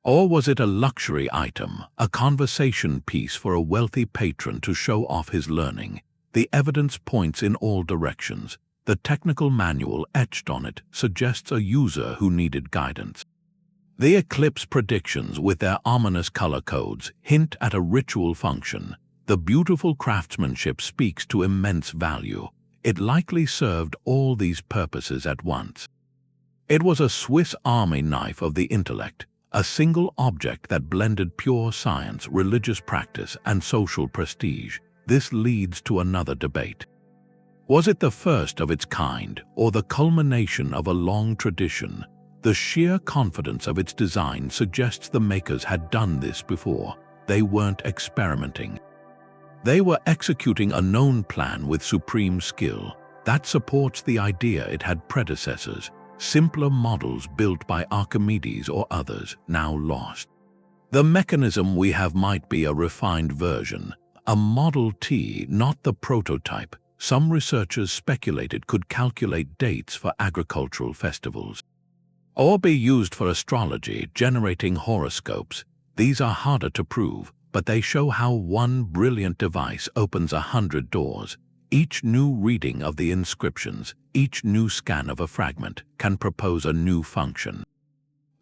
Or was it a luxury item, a conversation piece for a wealthy patron to show off his learning? The evidence points in all directions. The technical manual etched on it suggests a user who needed guidance. The eclipse predictions with their ominous color codes hint at a ritual function. The beautiful craftsmanship speaks to immense value. It likely served all these purposes at once. It was a Swiss Army knife of the intellect, a single object that blended pure science, religious practice, and social prestige. This leads to another debate. Was it the first of its kind, or the culmination of a long tradition? The sheer confidence of its design suggests the makers had done this before. They weren't experimenting. They were executing a known plan with supreme skill. That supports the idea it had predecessors, simpler models built by Archimedes or others, now lost. The mechanism we have might be a refined version, a Model T, not the prototype. Some researchers speculated could calculate dates for agricultural festivals, or be used for astrology, generating horoscopes. These are harder to prove, but they show how one brilliant device opens 100 doors. Each new reading of the inscriptions, each new scan of a fragment, can propose a new function.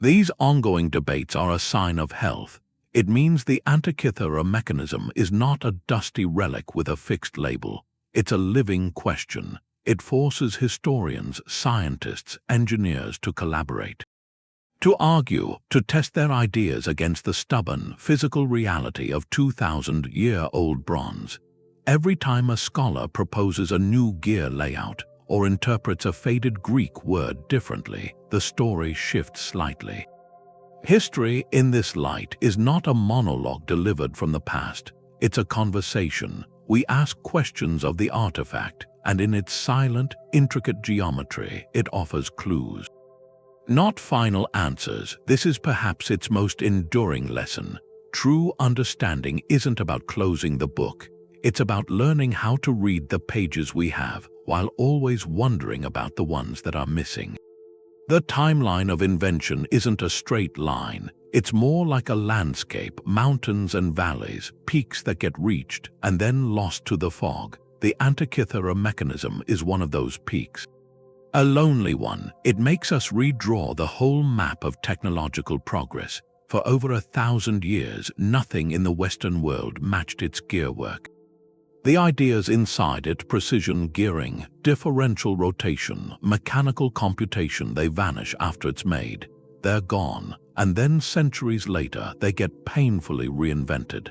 These ongoing debates are a sign of health. It means the Antikythera Mechanism is not a dusty relic with a fixed label. It's a living question. It forces historians, scientists, engineers to collaborate, to argue, to test their ideas against the stubborn, physical reality of 2,000-year-old bronze. Every time a scholar proposes a new gear layout or interprets a faded Greek word differently, the story shifts slightly. History, in this light, is not a monologue delivered from the past. It's a conversation. We ask questions of the artifact, and in its silent, intricate geometry, it offers clues. Not final answers, this is perhaps its most enduring lesson. True understanding isn't about closing the book. It's about learning how to read the pages we have, while always wondering about the ones that are missing. The timeline of invention isn't a straight line. It's more like a landscape, mountains and valleys, peaks that get reached and then lost to the fog. The Antikythera Mechanism is one of those peaks. A lonely one. It makes us redraw the whole map of technological progress. For over 1,000 years, nothing in the Western world matched its gearwork. The ideas inside it, precision gearing, differential rotation, mechanical computation, they vanish after it's made. They're gone, and then centuries later, they get painfully reinvented.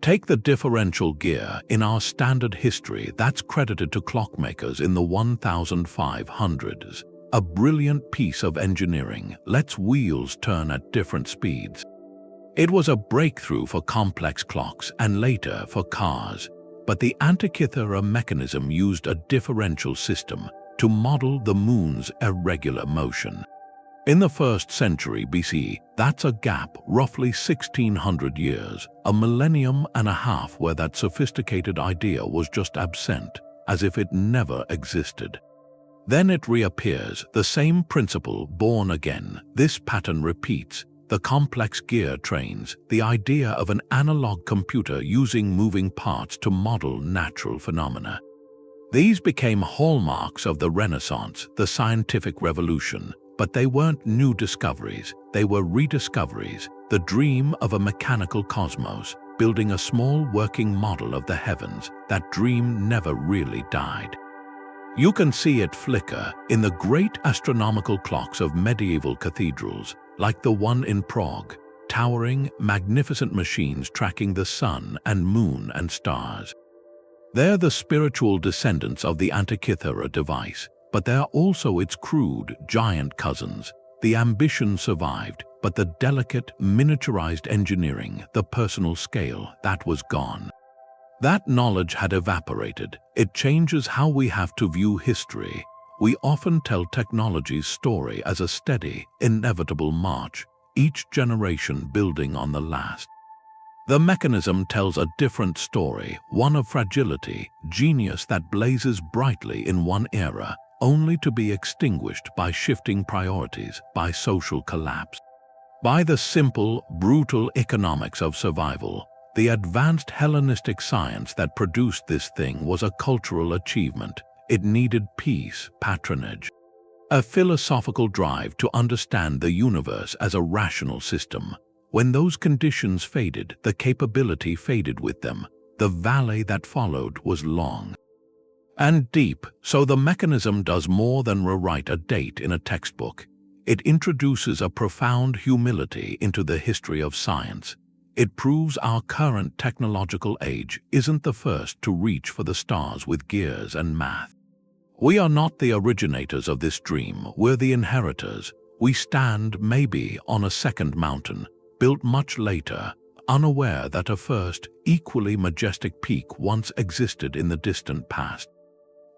Take the differential gear. In our standard history, that's credited to clockmakers in the 1500s. A brilliant piece of engineering lets wheels turn at different speeds. It was a breakthrough for complex clocks and later for cars. But the Antikythera Mechanism used a differential system to model the moon's irregular motion. In the 1st century BC, that's a gap, roughly 1,600 years, a millennium and a half where that sophisticated idea was just absent, as if it never existed. Then it reappears, the same principle born again. This pattern repeats. The complex gear trains, the idea of an analog computer using moving parts to model natural phenomena. These became hallmarks of the Renaissance, the scientific revolution. But they weren't new discoveries, they were rediscoveries, the dream of a mechanical cosmos, building a small working model of the heavens. That dream never really died. You can see it flicker in the great astronomical clocks of medieval cathedrals, like the one in Prague, towering, magnificent machines tracking the sun and moon and stars. They're the spiritual descendants of the Antikythera device. But they're also its crude, giant cousins. The ambition survived, but the delicate, miniaturized engineering, the personal scale, that was gone. That knowledge had evaporated. It changes how we have to view history. We often tell technology's story as a steady, inevitable march, each generation building on the last. The mechanism tells a different story, one of fragility, genius that blazes brightly in one era, only to be extinguished by shifting priorities, by social collapse. By the simple, brutal economics of survival, the advanced Hellenistic science that produced this thing was a cultural achievement. It needed peace, patronage, a philosophical drive to understand the universe as a rational system. When those conditions faded, the capability faded with them. The valley that followed was long and deep, so the mechanism does more than rewrite a date in a textbook. It introduces a profound humility into the history of science. It proves our current technological age isn't the first to reach for the stars with gears and math. We are not the originators of this dream, we're the inheritors. We stand, maybe, on a second mountain, built much later, unaware that a first, equally majestic peak once existed in the distant past.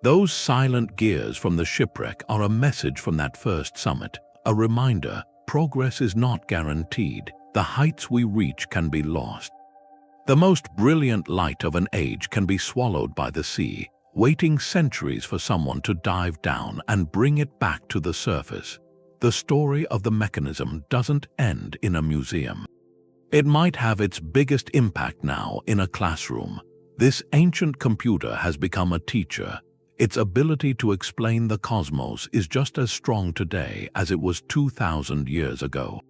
Those silent gears from the shipwreck are a message from that first summit, a reminder progress is not guaranteed. The heights we reach can be lost. The most brilliant light of an age can be swallowed by the sea, waiting centuries for someone to dive down and bring it back to the surface. The story of the mechanism doesn't end in a museum. It might have its biggest impact now in a classroom. This ancient computer has become a teacher. Its ability to explain the cosmos is just as strong today as it was 2,000 years ago.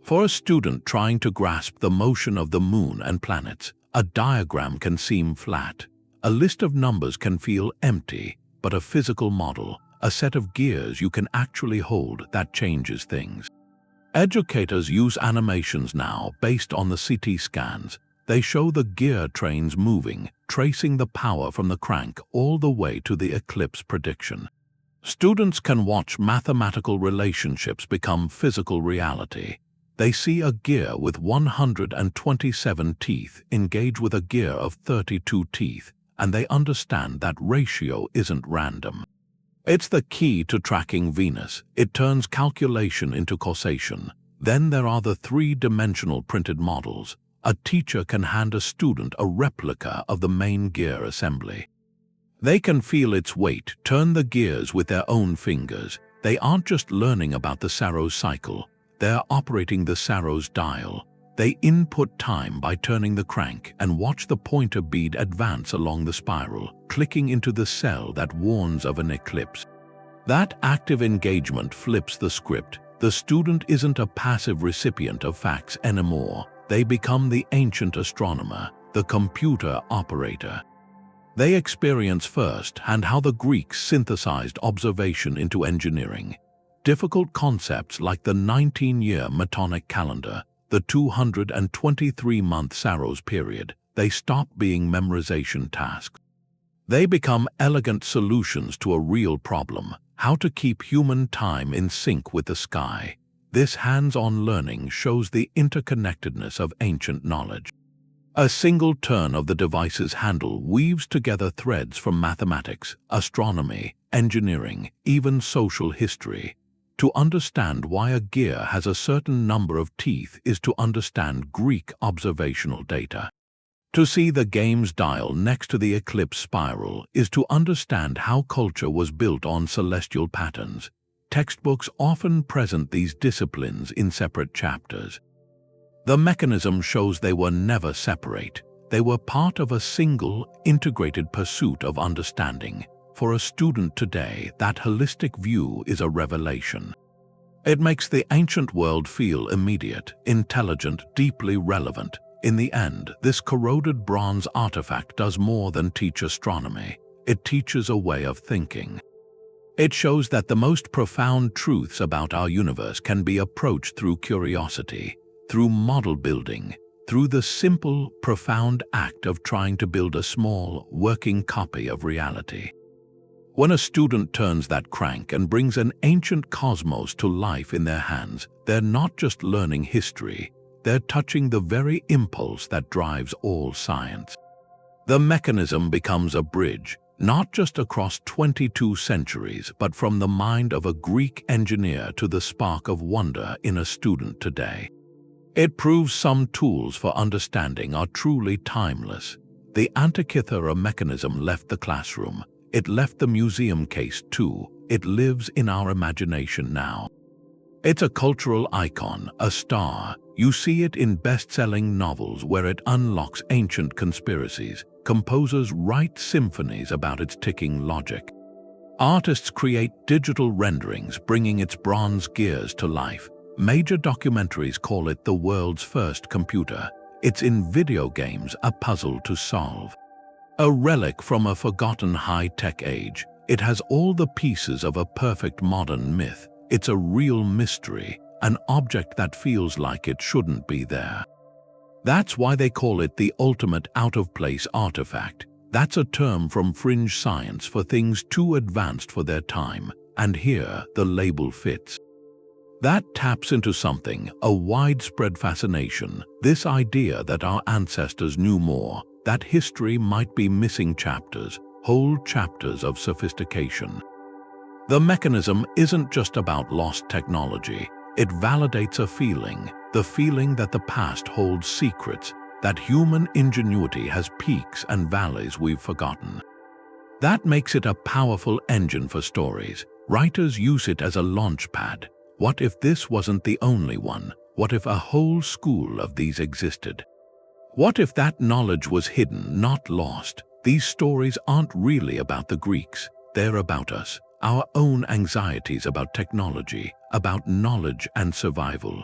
For a student trying to grasp the motion of the moon and planets, a diagram can seem flat. A list of numbers can feel empty, but a physical model, a set of gears you can actually hold, that changes things. Educators use animations now based on the CT scans. They show the gear trains moving, tracing the power from the crank all the way to the eclipse prediction. Students can watch mathematical relationships become physical reality. They see a gear with 127 teeth engage with a gear of 32 teeth, and they understand that ratio isn't random. It's the key to tracking Venus. It turns calculation into causation. Then there are the three-dimensional printed models. A teacher can hand a student a replica of the main gear assembly. They can feel its weight, turn the gears with their own fingers. They aren't just learning about the Saros cycle. They're operating the Saros dial. They input time by turning the crank and watch the pointer bead advance along the spiral, clicking into the cell that warns of an eclipse. That active engagement flips the script. The student isn't a passive recipient of facts anymore. They become the ancient astronomer, the computer operator. They experience firsthand how the Greeks synthesized observation into engineering. Difficult concepts like the 19-year Metonic calendar, the 223-month Saros period, they stop being memorization tasks. They become elegant solutions to a real problem: how to keep human time in sync with the sky. This hands-on learning shows the interconnectedness of ancient knowledge. A single turn of the device's handle weaves together threads from mathematics, astronomy, engineering, even social history. To understand why a gear has a certain number of teeth is to understand Greek observational data. To see the game's dial next to the eclipse spiral is to understand how culture was built on celestial patterns. Textbooks often present these disciplines in separate chapters. The mechanism shows they were never separate. They were part of a single, integrated pursuit of understanding. For a student today, that holistic view is a revelation. It makes the ancient world feel immediate, intelligent, deeply relevant. In the end, this corroded bronze artifact does more than teach astronomy. It teaches a way of thinking. It shows that the most profound truths about our universe can be approached through curiosity, through model building, through the simple, profound act of trying to build a small, working copy of reality. When a student turns that crank and brings an ancient cosmos to life in their hands, they're not just learning history, they're touching the very impulse that drives all science. The mechanism becomes a bridge, not just across 22 centuries, but from the mind of a Greek engineer to the spark of wonder in a student today. It proves some tools for understanding are truly timeless. The Antikythera Mechanism left the classroom. It left the museum case too. It lives in our imagination now. It's a cultural icon, a star. You see it in best-selling novels where it unlocks ancient conspiracies. Composers write symphonies about its ticking logic. Artists create digital renderings, bringing its bronze gears to life. Major documentaries call it the world's first computer. It's in video games, a puzzle to solve. A relic from a forgotten high-tech age. It has all the pieces of a perfect modern myth. It's a real mystery, an object that feels like it shouldn't be there. That's why they call it the ultimate out-of-place artifact. That's a term from fringe science for things too advanced for their time, and here the label fits. That taps into something, a widespread fascination, this idea that our ancestors knew more, that history might be missing chapters, whole chapters of sophistication. The mechanism isn't just about lost technology. It validates a feeling, the feeling that the past holds secrets, that human ingenuity has peaks and valleys we've forgotten. That makes it a powerful engine for stories. Writers use it as a launch pad. What if this wasn't the only one? What if a whole school of these existed? What if that knowledge was hidden, not lost? These stories aren't really about the Greeks. They're about us, our own anxieties about technology, about knowledge and survival.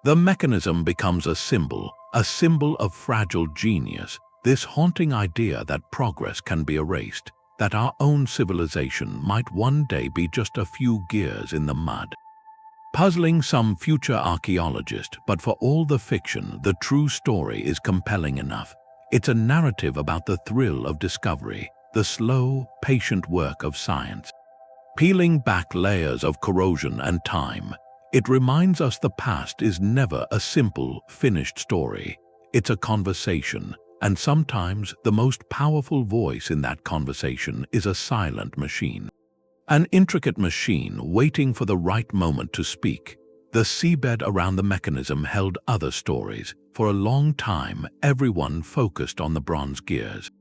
The mechanism becomes a symbol of fragile genius, this haunting idea that progress can be erased, that our own civilization might one day be just a few gears in the mud. Puzzling some future archaeologist, but for all the fiction, the true story is compelling enough. It's a narrative about the thrill of discovery, the slow, patient work of science. Peeling back layers of corrosion and time, it reminds us the past is never a simple, finished story. It's a conversation, and sometimes the most powerful voice in that conversation is a silent machine. An intricate machine waiting for the right moment to speak. The seabed around the mechanism held other stories. For a long time, everyone focused on the bronze gears.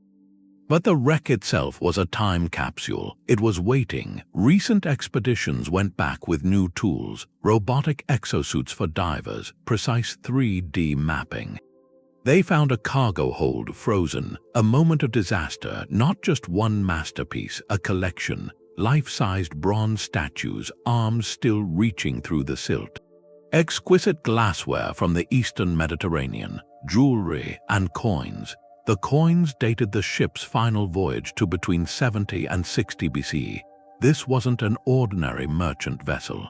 But the wreck itself was a time capsule. It was waiting. Recent expeditions went back with new tools, robotic exosuits for divers, precise 3D mapping. They found a cargo hold frozen, a moment of disaster, not just one masterpiece, a collection, life-sized bronze statues, arms still reaching through the silt. Exquisite glassware from the Eastern Mediterranean, jewelry and coins. The coins dated the ship's final voyage to between 70 and 60 BC. This wasn't an ordinary merchant vessel.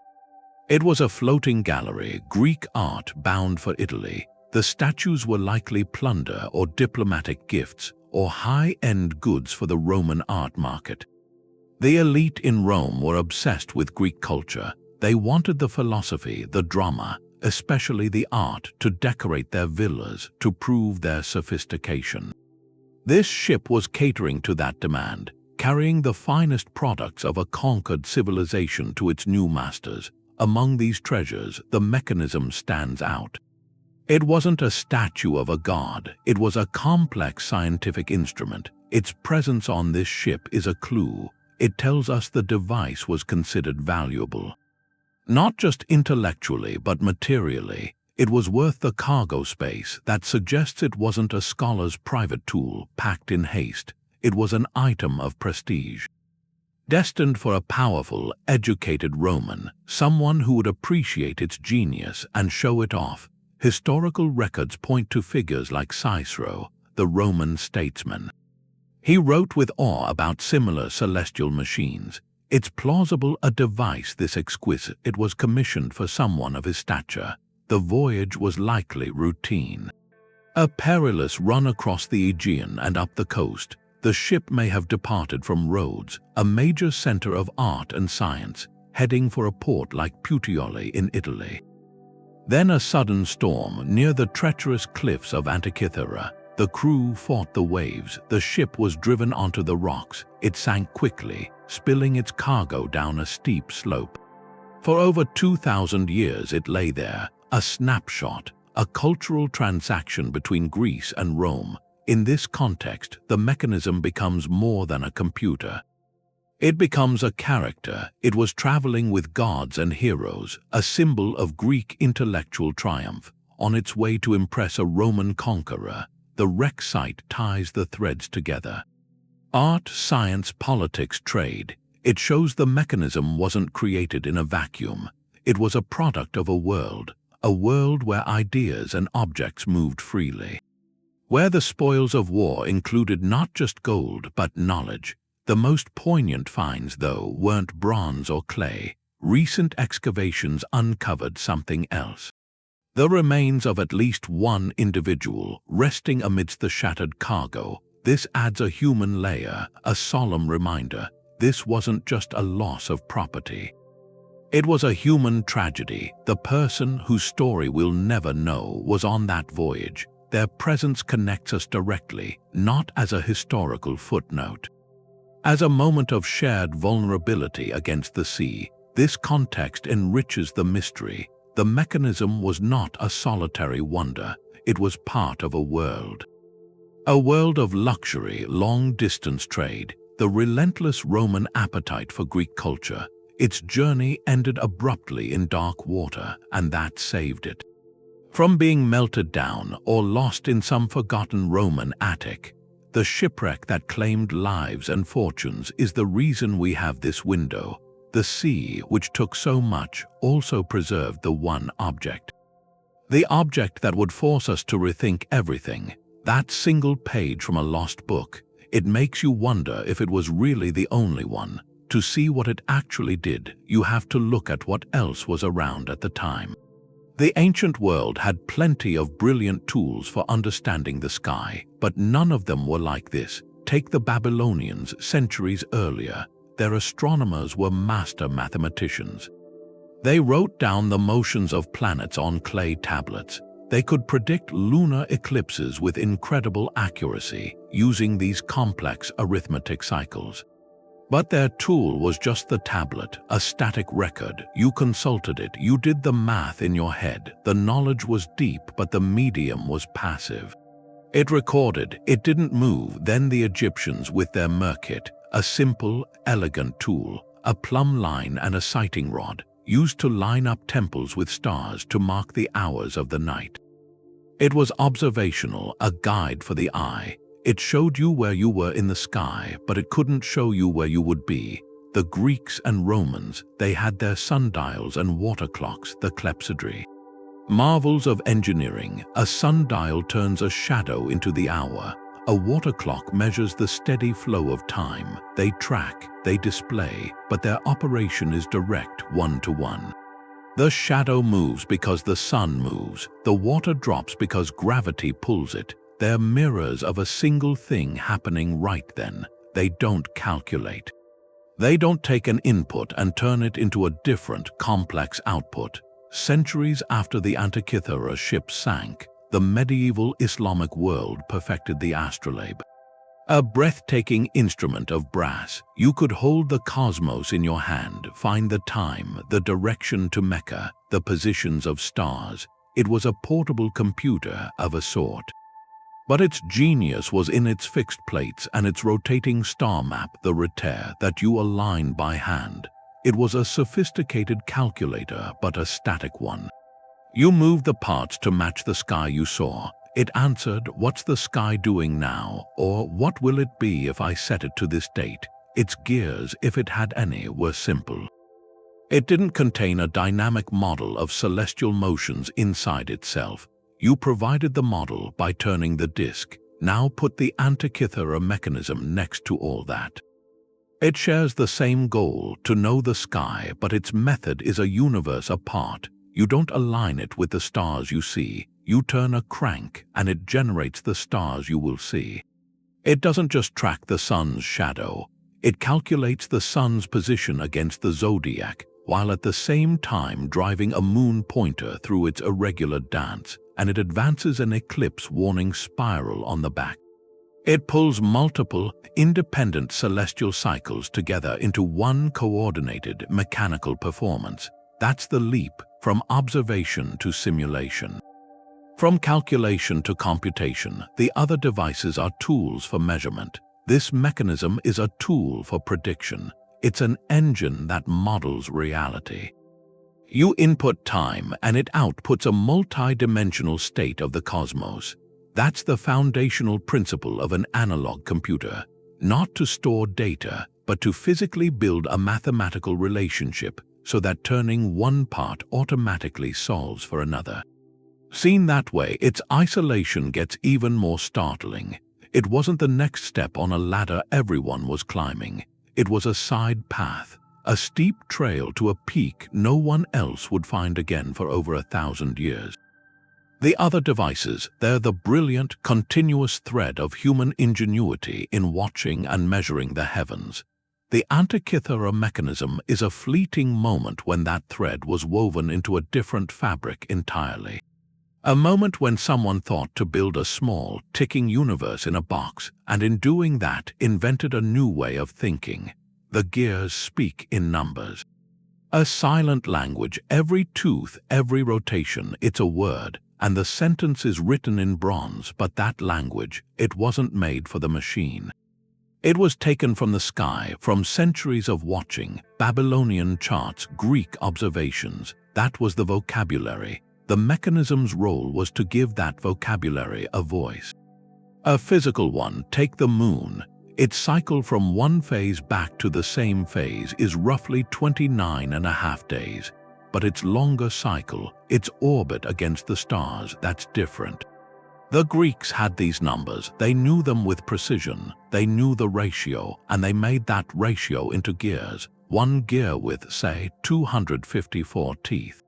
It was a floating gallery, Greek art bound for Italy. The statues were likely plunder or diplomatic gifts, or high-end goods for the Roman art market. The elite in Rome were obsessed with Greek culture. They wanted the philosophy, the drama, especially the art, to decorate their villas, to prove their sophistication. This ship was catering to that demand, carrying the finest products of a conquered civilization to its new masters. Among these treasures, the mechanism stands out. It wasn't a statue of a god, it was a complex scientific instrument. Its presence on this ship is a clue. It tells us the device was considered valuable. Not just intellectually, but materially. It was worth the cargo space. That suggests it wasn't a scholar's private tool packed in haste. It was an item of prestige. Destined for a powerful, educated Roman, someone who would appreciate its genius and show it off. Historical records point to figures like Cicero, the Roman statesman. He wrote with awe about similar celestial machines. It's plausible a device this exquisite. It was commissioned for someone of his stature. The voyage was likely routine. A perilous run across the Aegean and up the coast. The ship may have departed from Rhodes, a major center of art and science, heading for a port like Puteoli in Italy. Then a sudden storm near the treacherous cliffs of Antikythera. The crew fought the waves. The ship was driven onto the rocks. It sank quickly, spilling its cargo down a steep slope. For over 2,000 years it lay there, a snapshot, a cultural transaction between Greece and Rome. In this context, the mechanism becomes more than a computer. It becomes a character. It was traveling with gods and heroes, a symbol of Greek intellectual triumph. On its way to impress a Roman conqueror, the wreck site ties the threads together. Art, science, politics, trade. It shows the mechanism wasn't created in a vacuum. It was a product of a world where ideas and objects moved freely. Where the spoils of war included not just gold, but knowledge. The most poignant finds, though, weren't bronze or clay. Recent excavations uncovered something else. The remains of at least one individual resting amidst the shattered cargo. This adds a human layer, a solemn reminder. This wasn't just a loss of property. It was a human tragedy. The person whose story we'll never know was on that voyage. Their presence connects us directly, not as a historical footnote. As a moment of shared vulnerability against the sea, this context enriches the mystery. The mechanism was not a solitary wonder. It was part of a world. A world of luxury, long-distance trade, the relentless Roman appetite for Greek culture. Its journey ended abruptly in dark water, and that saved it from being melted down or lost in some forgotten Roman attic. The shipwreck that claimed lives and fortunes is the reason we have this window. The sea, which took so much, also preserved the one object. The object that would force us to rethink everything, that single page from a lost book, it makes you wonder if it was really the only one. To see what it actually did, you have to look at what else was around at the time. The ancient world had plenty of brilliant tools for understanding the sky, but none of them were like this. Take the Babylonians centuries earlier. Their astronomers were master mathematicians. They wrote down the motions of planets on clay tablets. They could predict lunar eclipses with incredible accuracy using these complex arithmetic cycles. But their tool was just the tablet, a static record. You consulted it, you did the math in your head. The knowledge was deep, but the medium was passive. It recorded, it didn't move. Then the Egyptians with their Merkit, a simple, elegant tool, a plumb line and a sighting rod, used to line up temples with stars to mark the hours of the night. It was observational, a guide for the eye. It showed you where you were in the sky, but it couldn't show you where you would be. The Greeks and Romans, they had their sundials and water clocks, the clepsydry. Marvels of engineering, a sundial turns a shadow into the hour. A water clock measures the steady flow of time. They track, they display, but their operation is direct, one-to-one. The shadow moves because the sun moves. The water drops because gravity pulls it. They're mirrors of a single thing happening right then. They don't calculate. They don't take an input and turn it into a different, complex output. Centuries after the Antikythera ship sank, the medieval Islamic world perfected the astrolabe. A breathtaking instrument of brass, you could hold the cosmos in your hand, find the time, the direction to Mecca, the positions of stars. It was a portable computer of a sort. But its genius was in its fixed plates and its rotating star map, the retere that you align by hand. It was a sophisticated calculator, but a static one. You moved the parts to match the sky you saw. It answered, what's the sky doing now? Or what will it be if I set it to this date? Its gears, if it had any, were simple. It didn't contain a dynamic model of celestial motions inside itself. You provided the model by turning the disk. Now put the Antikythera mechanism next to all that. It shares the same goal, to know the sky, but its method is a universe apart. You don't align it with the stars you see. You turn a crank and it generates the stars you will see. It doesn't just track the sun's shadow. It calculates the sun's position against the zodiac, while at the same time driving a moon pointer through its irregular dance, and it advances an eclipse warning spiral on the back. It pulls multiple, independent celestial cycles together into one coordinated, mechanical performance. That's the leap from observation to simulation. From calculation to computation, the other devices are tools for measurement. This mechanism is a tool for prediction. It's an engine that models reality. You input time and it outputs a multi-dimensional state of the cosmos. That's the foundational principle of an analog computer. Not to store data, but to physically build a mathematical relationship so that turning one part automatically solves for another. Seen that way, its isolation gets even more startling. It wasn't the next step on a ladder everyone was climbing. It was a side path, a steep trail to a peak no one else would find again for over 1,000 years. The other devices, they're the brilliant, continuous thread of human ingenuity in watching and measuring the heavens. The Antikythera mechanism is a fleeting moment when that thread was woven into a different fabric entirely. A moment when someone thought to build a small, ticking universe in a box, and in doing that invented a new way of thinking. The gears speak in numbers. A silent language, every tooth, every rotation, it's a word, and the sentence is written in bronze, but that language, it wasn't made for the machine. It was taken from the sky, from centuries of watching, Babylonian charts, Greek observations. That was the vocabulary. The mechanism's role was to give that vocabulary a voice. A physical one, take the moon. Its cycle from one phase back to the same phase is roughly 29.5 days. but its longer cycle, its orbit against the stars, that's different. The Greeks had these numbers, they knew them with precision, they knew the ratio, and they made that ratio into gears, one gear with, say, 254 teeth.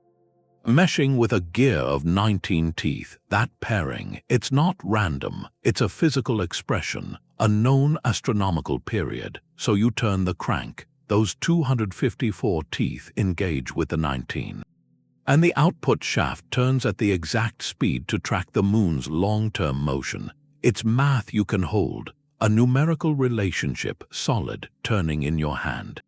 Meshing with a gear of 19 teeth, that pairing, it's not random, it's a physical expression, a known astronomical period, so you turn the crank, those 254 teeth engage with the 19. And the output shaft turns at the exact speed to track the moon's long-term motion. It's math you can hold, a numerical relationship, solid, turning in your hand.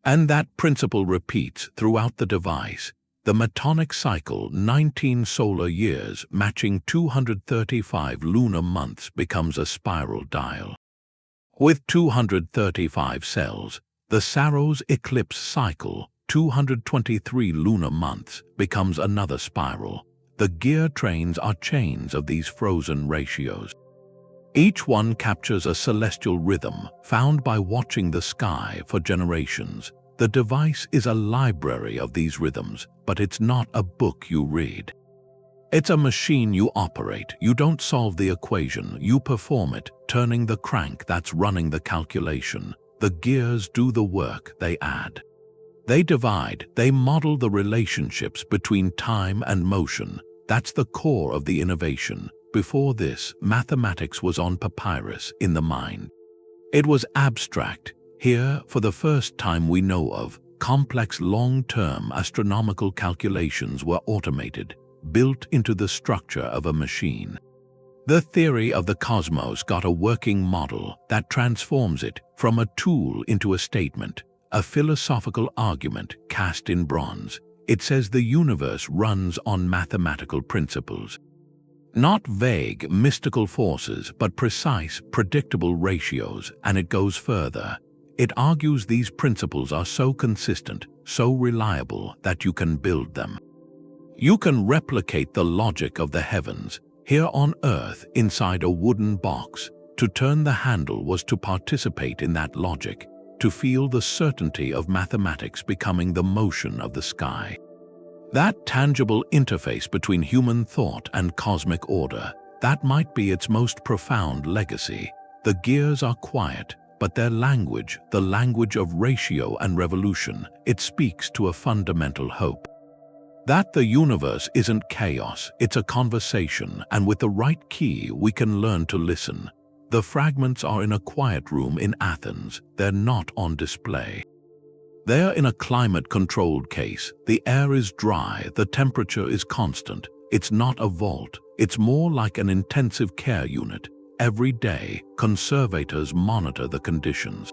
And that principle repeats throughout the device. The Metonic cycle, 19 solar years matching 235 lunar months, becomes a spiral dial. With 235 cells, the Saros eclipse cycle, 223 lunar months, becomes another spiral. The gear trains are chains of these frozen ratios. Each one captures a celestial rhythm found by watching the sky for generations. The device is a library of these rhythms, but it's not a book you read. It's a machine you operate. You don't solve the equation, you perform it, turning the crank that's running the calculation. The gears do the work, they add. They divide, they model the relationships between time and motion. That's the core of the innovation. Before this, mathematics was on papyrus, in the mind. It was abstract. Here, for the first time we know of, complex long-term astronomical calculations were automated, built into the structure of a machine. The theory of the cosmos got a working model that transforms it from a tool into a statement, a philosophical argument cast in bronze. It says the universe runs on mathematical principles. Not vague, mystical forces, but precise, predictable ratios, and it goes further. It argues these principles are so consistent, so reliable, that you can build them. You can replicate the logic of the heavens, here on Earth, inside a wooden box. To turn the handle was to participate in that logic, to feel the certainty of mathematics becoming the motion of the sky. That tangible interface between human thought and cosmic order, that might be its most profound legacy. The gears are quiet, but their language, the language of ratio and revolution, it speaks to a fundamental hope. That the universe isn't chaos, it's a conversation, and with the right key we can learn to listen. The fragments are in a quiet room in Athens, they're not on display. They're in a climate-controlled case, the air is dry, the temperature is constant. It's not a vault, it's more like an intensive care unit. Every day, conservators monitor the conditions.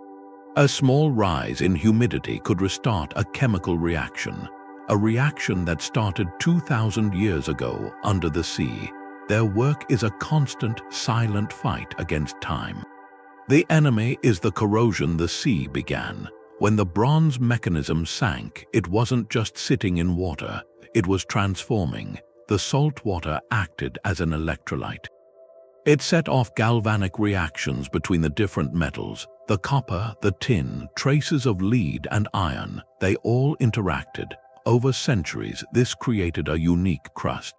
A small rise in humidity could restart a chemical reaction, a reaction that started 2,000 years ago under the sea. Their work is a constant, silent fight against time. The enemy is the corrosion the sea began. When the bronze mechanism sank, it wasn't just sitting in water, it was transforming. The salt water acted as an electrolyte. It set off galvanic reactions between the different metals, the copper, the tin, traces of lead and iron. They all interacted. Over centuries, this created a unique crust.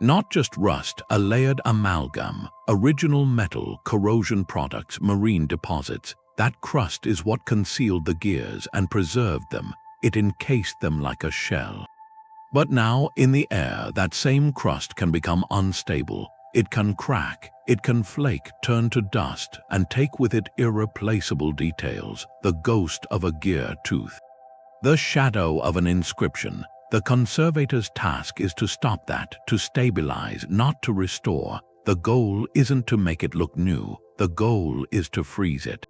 Not just rust, a layered amalgam, original metal, corrosion products, marine deposits. That crust is what concealed the gears and preserved them. It encased them like a shell. But now, in the air, that same crust can become unstable. It can crack, it can flake, turn to dust, and take with it irreplaceable details, the ghost of a gear tooth. The shadow of an inscription. The conservator's task is to stop that, to stabilize, not to restore. The goal isn't to make it look new, the goal is to freeze it.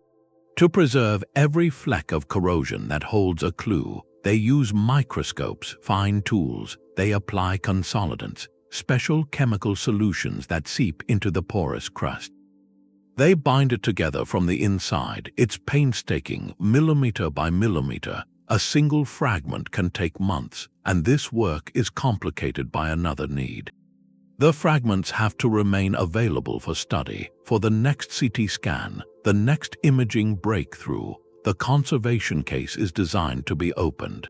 To preserve every fleck of corrosion that holds a clue, they use microscopes, fine tools, they apply consolidants, special chemical solutions that seep into the porous crust. They bind it together from the inside. It's painstaking, millimeter by millimeter. A single fragment can take months, and this work is complicated by another need. The fragments have to remain available for study, for the next CT scan, the next imaging breakthrough. The conservation case is designed to be opened.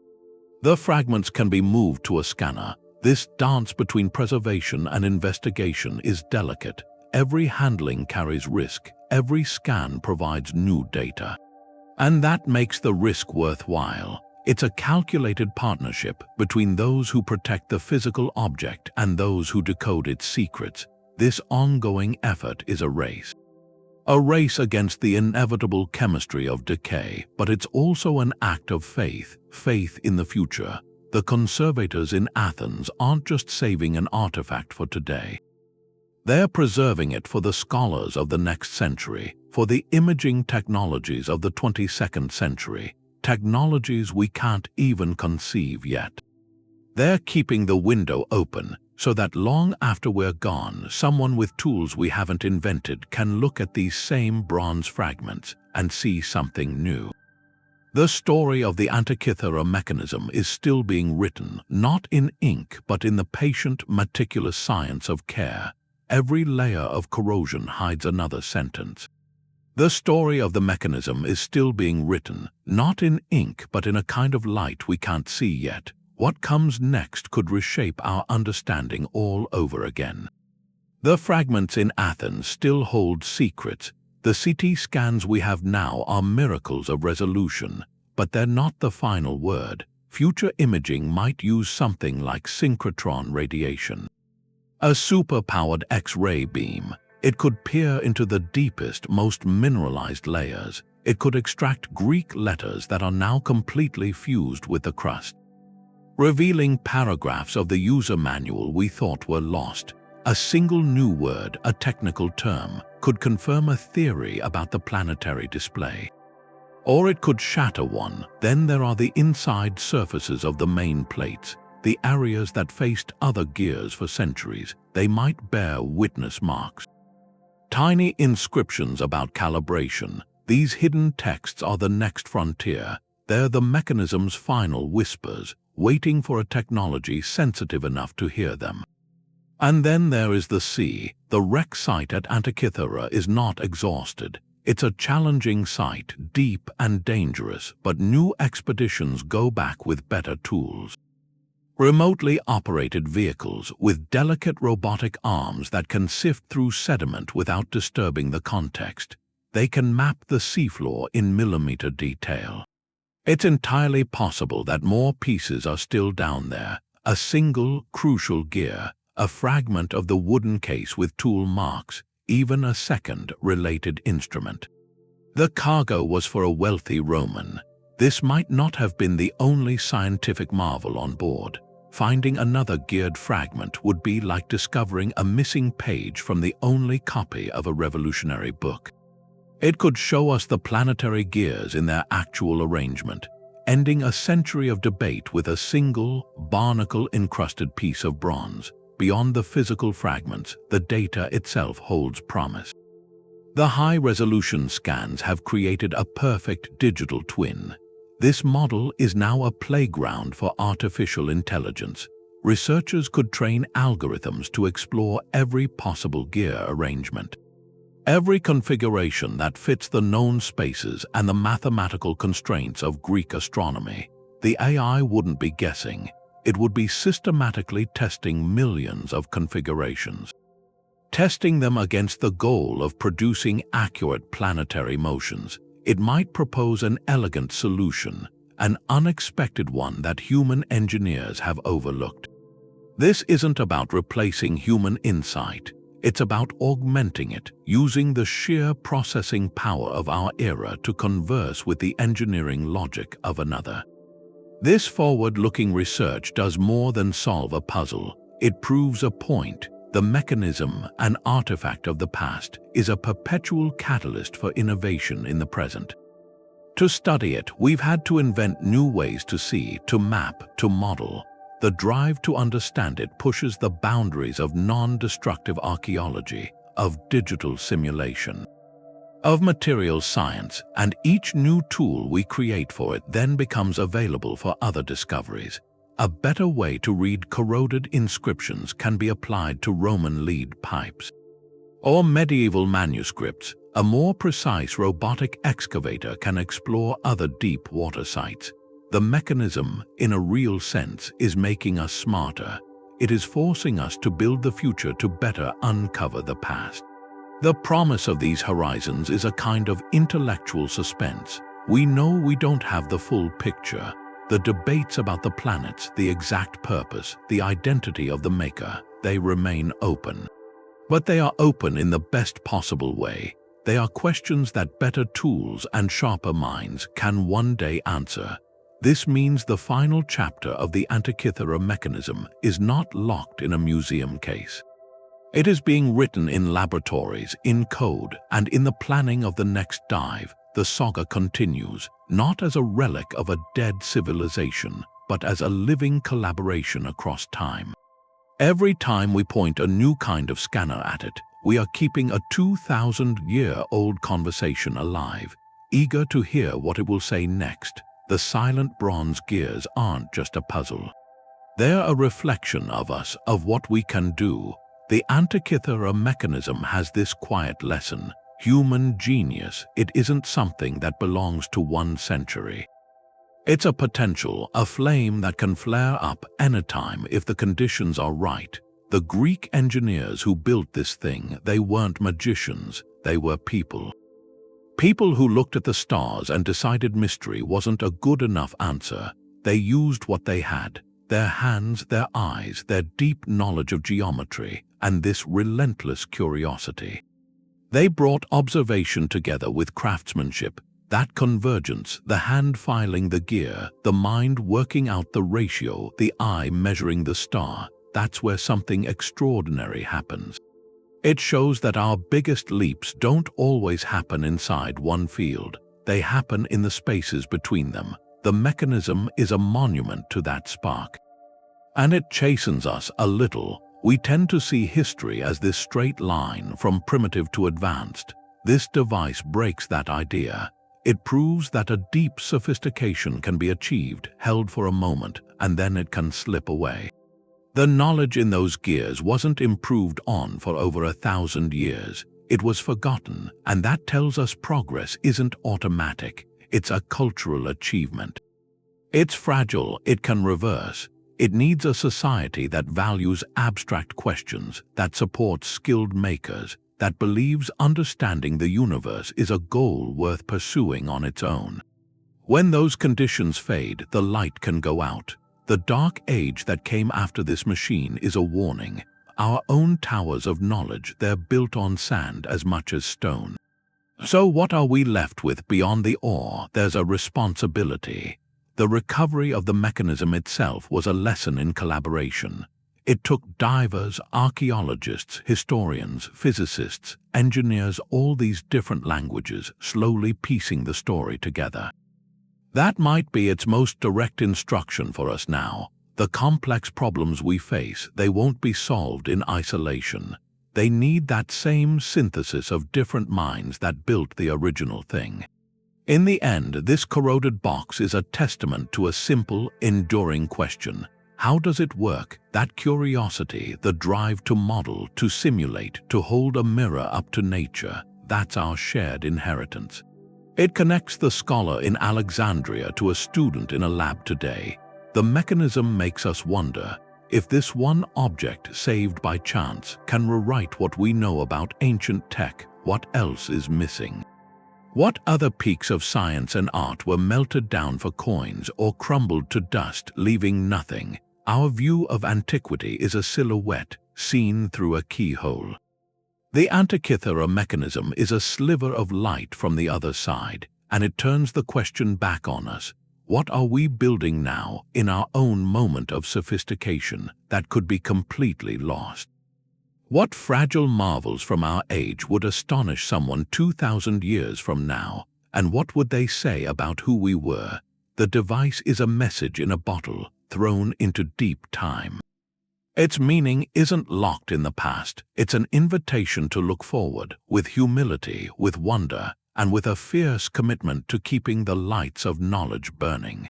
The fragments can be moved to a scanner. This dance between preservation and investigation is delicate. Every handling carries risk. Every scan provides new data. And that makes the risk worthwhile. It's a calculated partnership between those who protect the physical object and those who decode its secrets. This ongoing effort is a race. A race against the inevitable chemistry of decay, but it's also an act of faith, faith in the future. The conservators in Athens aren't just saving an artifact for today. They're preserving it for the scholars of the next century, for the imaging technologies of the 22nd century, technologies we can't even conceive yet. They're keeping the window open so that long after we're gone, someone with tools we haven't invented can look at these same bronze fragments and see something new. The story of the Antikythera Mechanism is still being written, not in ink but in the patient, meticulous science of care. Every layer of corrosion hides another sentence. The story of the mechanism is still being written, not in ink but in a kind of light we can't see yet. What comes next could reshape our understanding all over again. The fragments in Athens still hold secrets. The CT scans we have now are miracles of resolution, but they're not the final word. Future imaging might use something like synchrotron radiation. A super-powered X-ray beam. It could peer into the deepest, most mineralized layers. It could extract Greek letters that are now completely fused with the crust, revealing paragraphs of the user manual we thought were lost. A single new word, a technical term, could confirm a theory about the planetary display. Or it could shatter one. Then there are the inside surfaces of the main plates, the areas that faced other gears for centuries. They might bear witness marks. Tiny inscriptions about calibration. These hidden texts are the next frontier. They're the mechanism's final whispers, waiting for a technology sensitive enough to hear them. And then there is the sea. The wreck site at Antikythera is not exhausted. It's a challenging site, deep and dangerous, but new expeditions go back with better tools. Remotely operated vehicles with delicate robotic arms that can sift through sediment without disturbing the context. They can map the seafloor in millimeter detail. It's entirely possible that more pieces are still down there. A single, crucial gear, a fragment of the wooden case with tool marks, even a second related instrument. The cargo was for a wealthy Roman. This might not have been the only scientific marvel on board. Finding another geared fragment would be like discovering a missing page from the only copy of a revolutionary book. It could show us the planetary gears in their actual arrangement, ending a century of debate with a single, barnacle-encrusted piece of bronze. Beyond the physical fragments, the data itself holds promise. The high-resolution scans have created a perfect digital twin. This model is now a playground for artificial intelligence. Researchers could train algorithms to explore every possible gear arrangement, every configuration that fits the known spaces and the mathematical constraints of Greek astronomy. The AI wouldn't be guessing. It would be systematically testing millions of configurations, testing them against the goal of producing accurate planetary motions. It might propose an elegant solution, an unexpected one that human engineers have overlooked. This isn't about replacing human insight. It's about augmenting it, using the sheer processing power of our era to converse with the engineering logic of another. This forward-looking research does more than solve a puzzle. It proves a point. The mechanism, an artifact of the past, is a perpetual catalyst for innovation in the present. To study it, we've had to invent new ways to see, to map, to model. The drive to understand it pushes the boundaries of non-destructive archaeology, of digital simulation, of material science, and each new tool we create for it then becomes available for other discoveries. A better way to read corroded inscriptions can be applied to Roman lead pipes or medieval manuscripts. A more precise robotic excavator can explore other deep water sites. The mechanism, in a real sense, is making us smarter. It is forcing us to build the future to better uncover the past. The promise of these horizons is a kind of intellectual suspense. We know we don't have the full picture. The debates about the planets, the exact purpose, the identity of the maker, they remain open. But they are open in the best possible way. They are questions that better tools and sharper minds can one day answer. This means the final chapter of the Antikythera Mechanism is not locked in a museum case. It is being written in laboratories, in code, and in the planning of the next dive. The saga continues, not as a relic of a dead civilization, but as a living collaboration across time. Every time we point a new kind of scanner at it, we are keeping a 2,000-year-old conversation alive, eager to hear what it will say next. The silent bronze gears aren't just a puzzle. They're a reflection of us, of what we can do. The Antikythera Mechanism has this quiet lesson. Human genius, it isn't something that belongs to one century. It's a potential, a flame that can flare up anytime if the conditions are right. The Greek engineers who built this thing, they weren't magicians, they were people. People who looked at the stars and decided mystery wasn't a good enough answer. They used what they had, their hands, their eyes, their deep knowledge of geometry, and this relentless curiosity. They brought observation together with craftsmanship, that convergence, the hand filing the gear, the mind working out the ratio, the eye measuring the star. That's where something extraordinary happens. It shows that our biggest leaps don't always happen inside one field. They happen in the spaces between them. The mechanism is a monument to that spark. And it chastens us a little. We tend to see history as this straight line from primitive to advanced. This device breaks that idea. It proves that a deep sophistication can be achieved, held for a moment, and then it can slip away. The knowledge in those gears wasn't improved on for over 1,000 years. It was forgotten, and that tells us progress isn't automatic. It's a cultural achievement. It's fragile, it can reverse. It needs a society that values abstract questions, that supports skilled makers, that believes understanding the universe is a goal worth pursuing on its own. When those conditions fade, the light can go out. The dark age that came after this machine is a warning. Our own towers of knowledge, they're built on sand as much as stone. So what are we left with beyond the awe? There's a responsibility. The recovery of the mechanism itself was a lesson in collaboration. It took divers, archaeologists, historians, physicists, engineers, all these different languages, slowly piecing the story together. That might be its most direct instruction for us now. The complex problems we face, they won't be solved in isolation. They need that same synthesis of different minds that built the original thing. In the end, this corroded box is a testament to a simple, enduring question. How does it work? That curiosity, the drive to model, to simulate, to hold a mirror up to nature, that's our shared inheritance. It connects the scholar in Alexandria to a student in a lab today. The mechanism makes us wonder if this one object saved by chance can rewrite what we know about ancient tech. What else is missing? What other peaks of science and art were melted down for coins or crumbled to dust, leaving nothing? Our view of antiquity is a silhouette seen through a keyhole. The Antikythera Mechanism is a sliver of light from the other side, and it turns the question back on us. What are we building now, in our own moment of sophistication, that could be completely lost? What fragile marvels from our age would astonish someone 2,000 years from now, and what would they say about who we were? The device is a message in a bottle, thrown into deep time. Its meaning isn't locked in the past. It's an invitation to look forward, with humility, with wonder, and with a fierce commitment to keeping the lights of knowledge burning.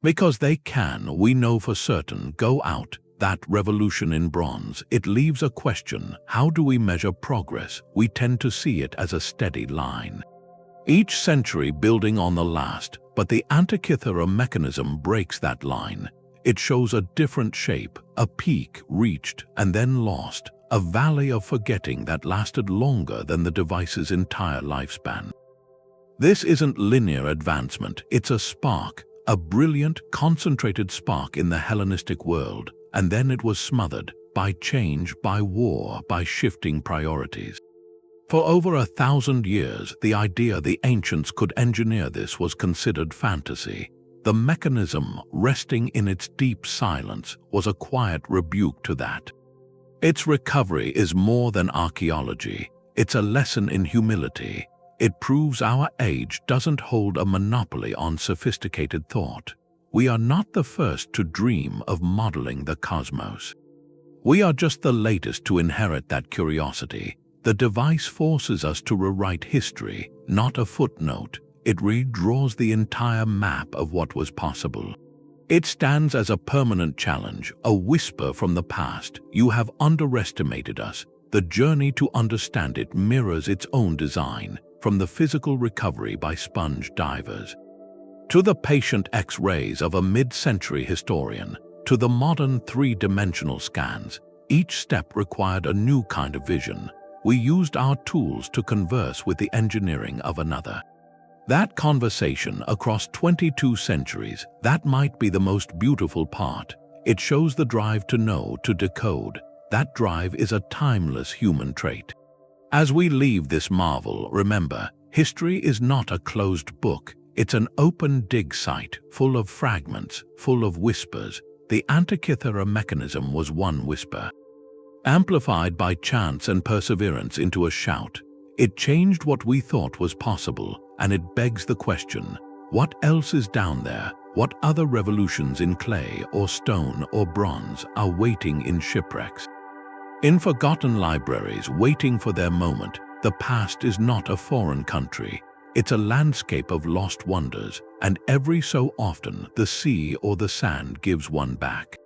Because they can, we know for certain, go out. That revolution in bronze, it leaves a question. How do we measure progress? We tend to see it as a steady line. Each century building on the last, But the Antikythera Mechanism breaks that line. It shows a different shape, a peak reached and then lost, a valley of forgetting that lasted longer than the device's entire lifespan. This isn't linear advancement, it's a spark, a brilliant, concentrated spark in the Hellenistic world, and then it was smothered by change, by war, by shifting priorities. For over 1,000 years, the idea the ancients could engineer this was considered fantasy. The mechanism, resting in its deep silence, was a quiet rebuke to that. Its recovery is more than archaeology. It's a lesson in humility. It proves our age doesn't hold a monopoly on sophisticated thought. We are not the first to dream of modeling the cosmos. We are just the latest to inherit that curiosity. The device forces us to rewrite history, not a footnote. It redraws the entire map of what was possible. It stands as a permanent challenge, a whisper from the past. You have underestimated us. The journey to understand it mirrors its own design, from the physical recovery by sponge divers, to the patient X-rays of a mid-century historian, to the modern three-dimensional scans. Each step required a new kind of vision. We used our tools to converse with the engineering of another. That conversation across 22 centuries, that might be the most beautiful part. It shows the drive to know, to decode. That drive is a timeless human trait. As we leave this marvel, remember, history is not a closed book. It's an open dig site, full of fragments, full of whispers. The Antikythera Mechanism was one whisper, amplified by chance and perseverance into a shout. It changed what we thought was possible, and it begs the question, what else is down there? What other revolutions in clay or stone or bronze are waiting in shipwrecks? In forgotten libraries waiting for their moment, the past is not a foreign country. It's a landscape of lost wonders, and every so often the sea or the sand gives one back.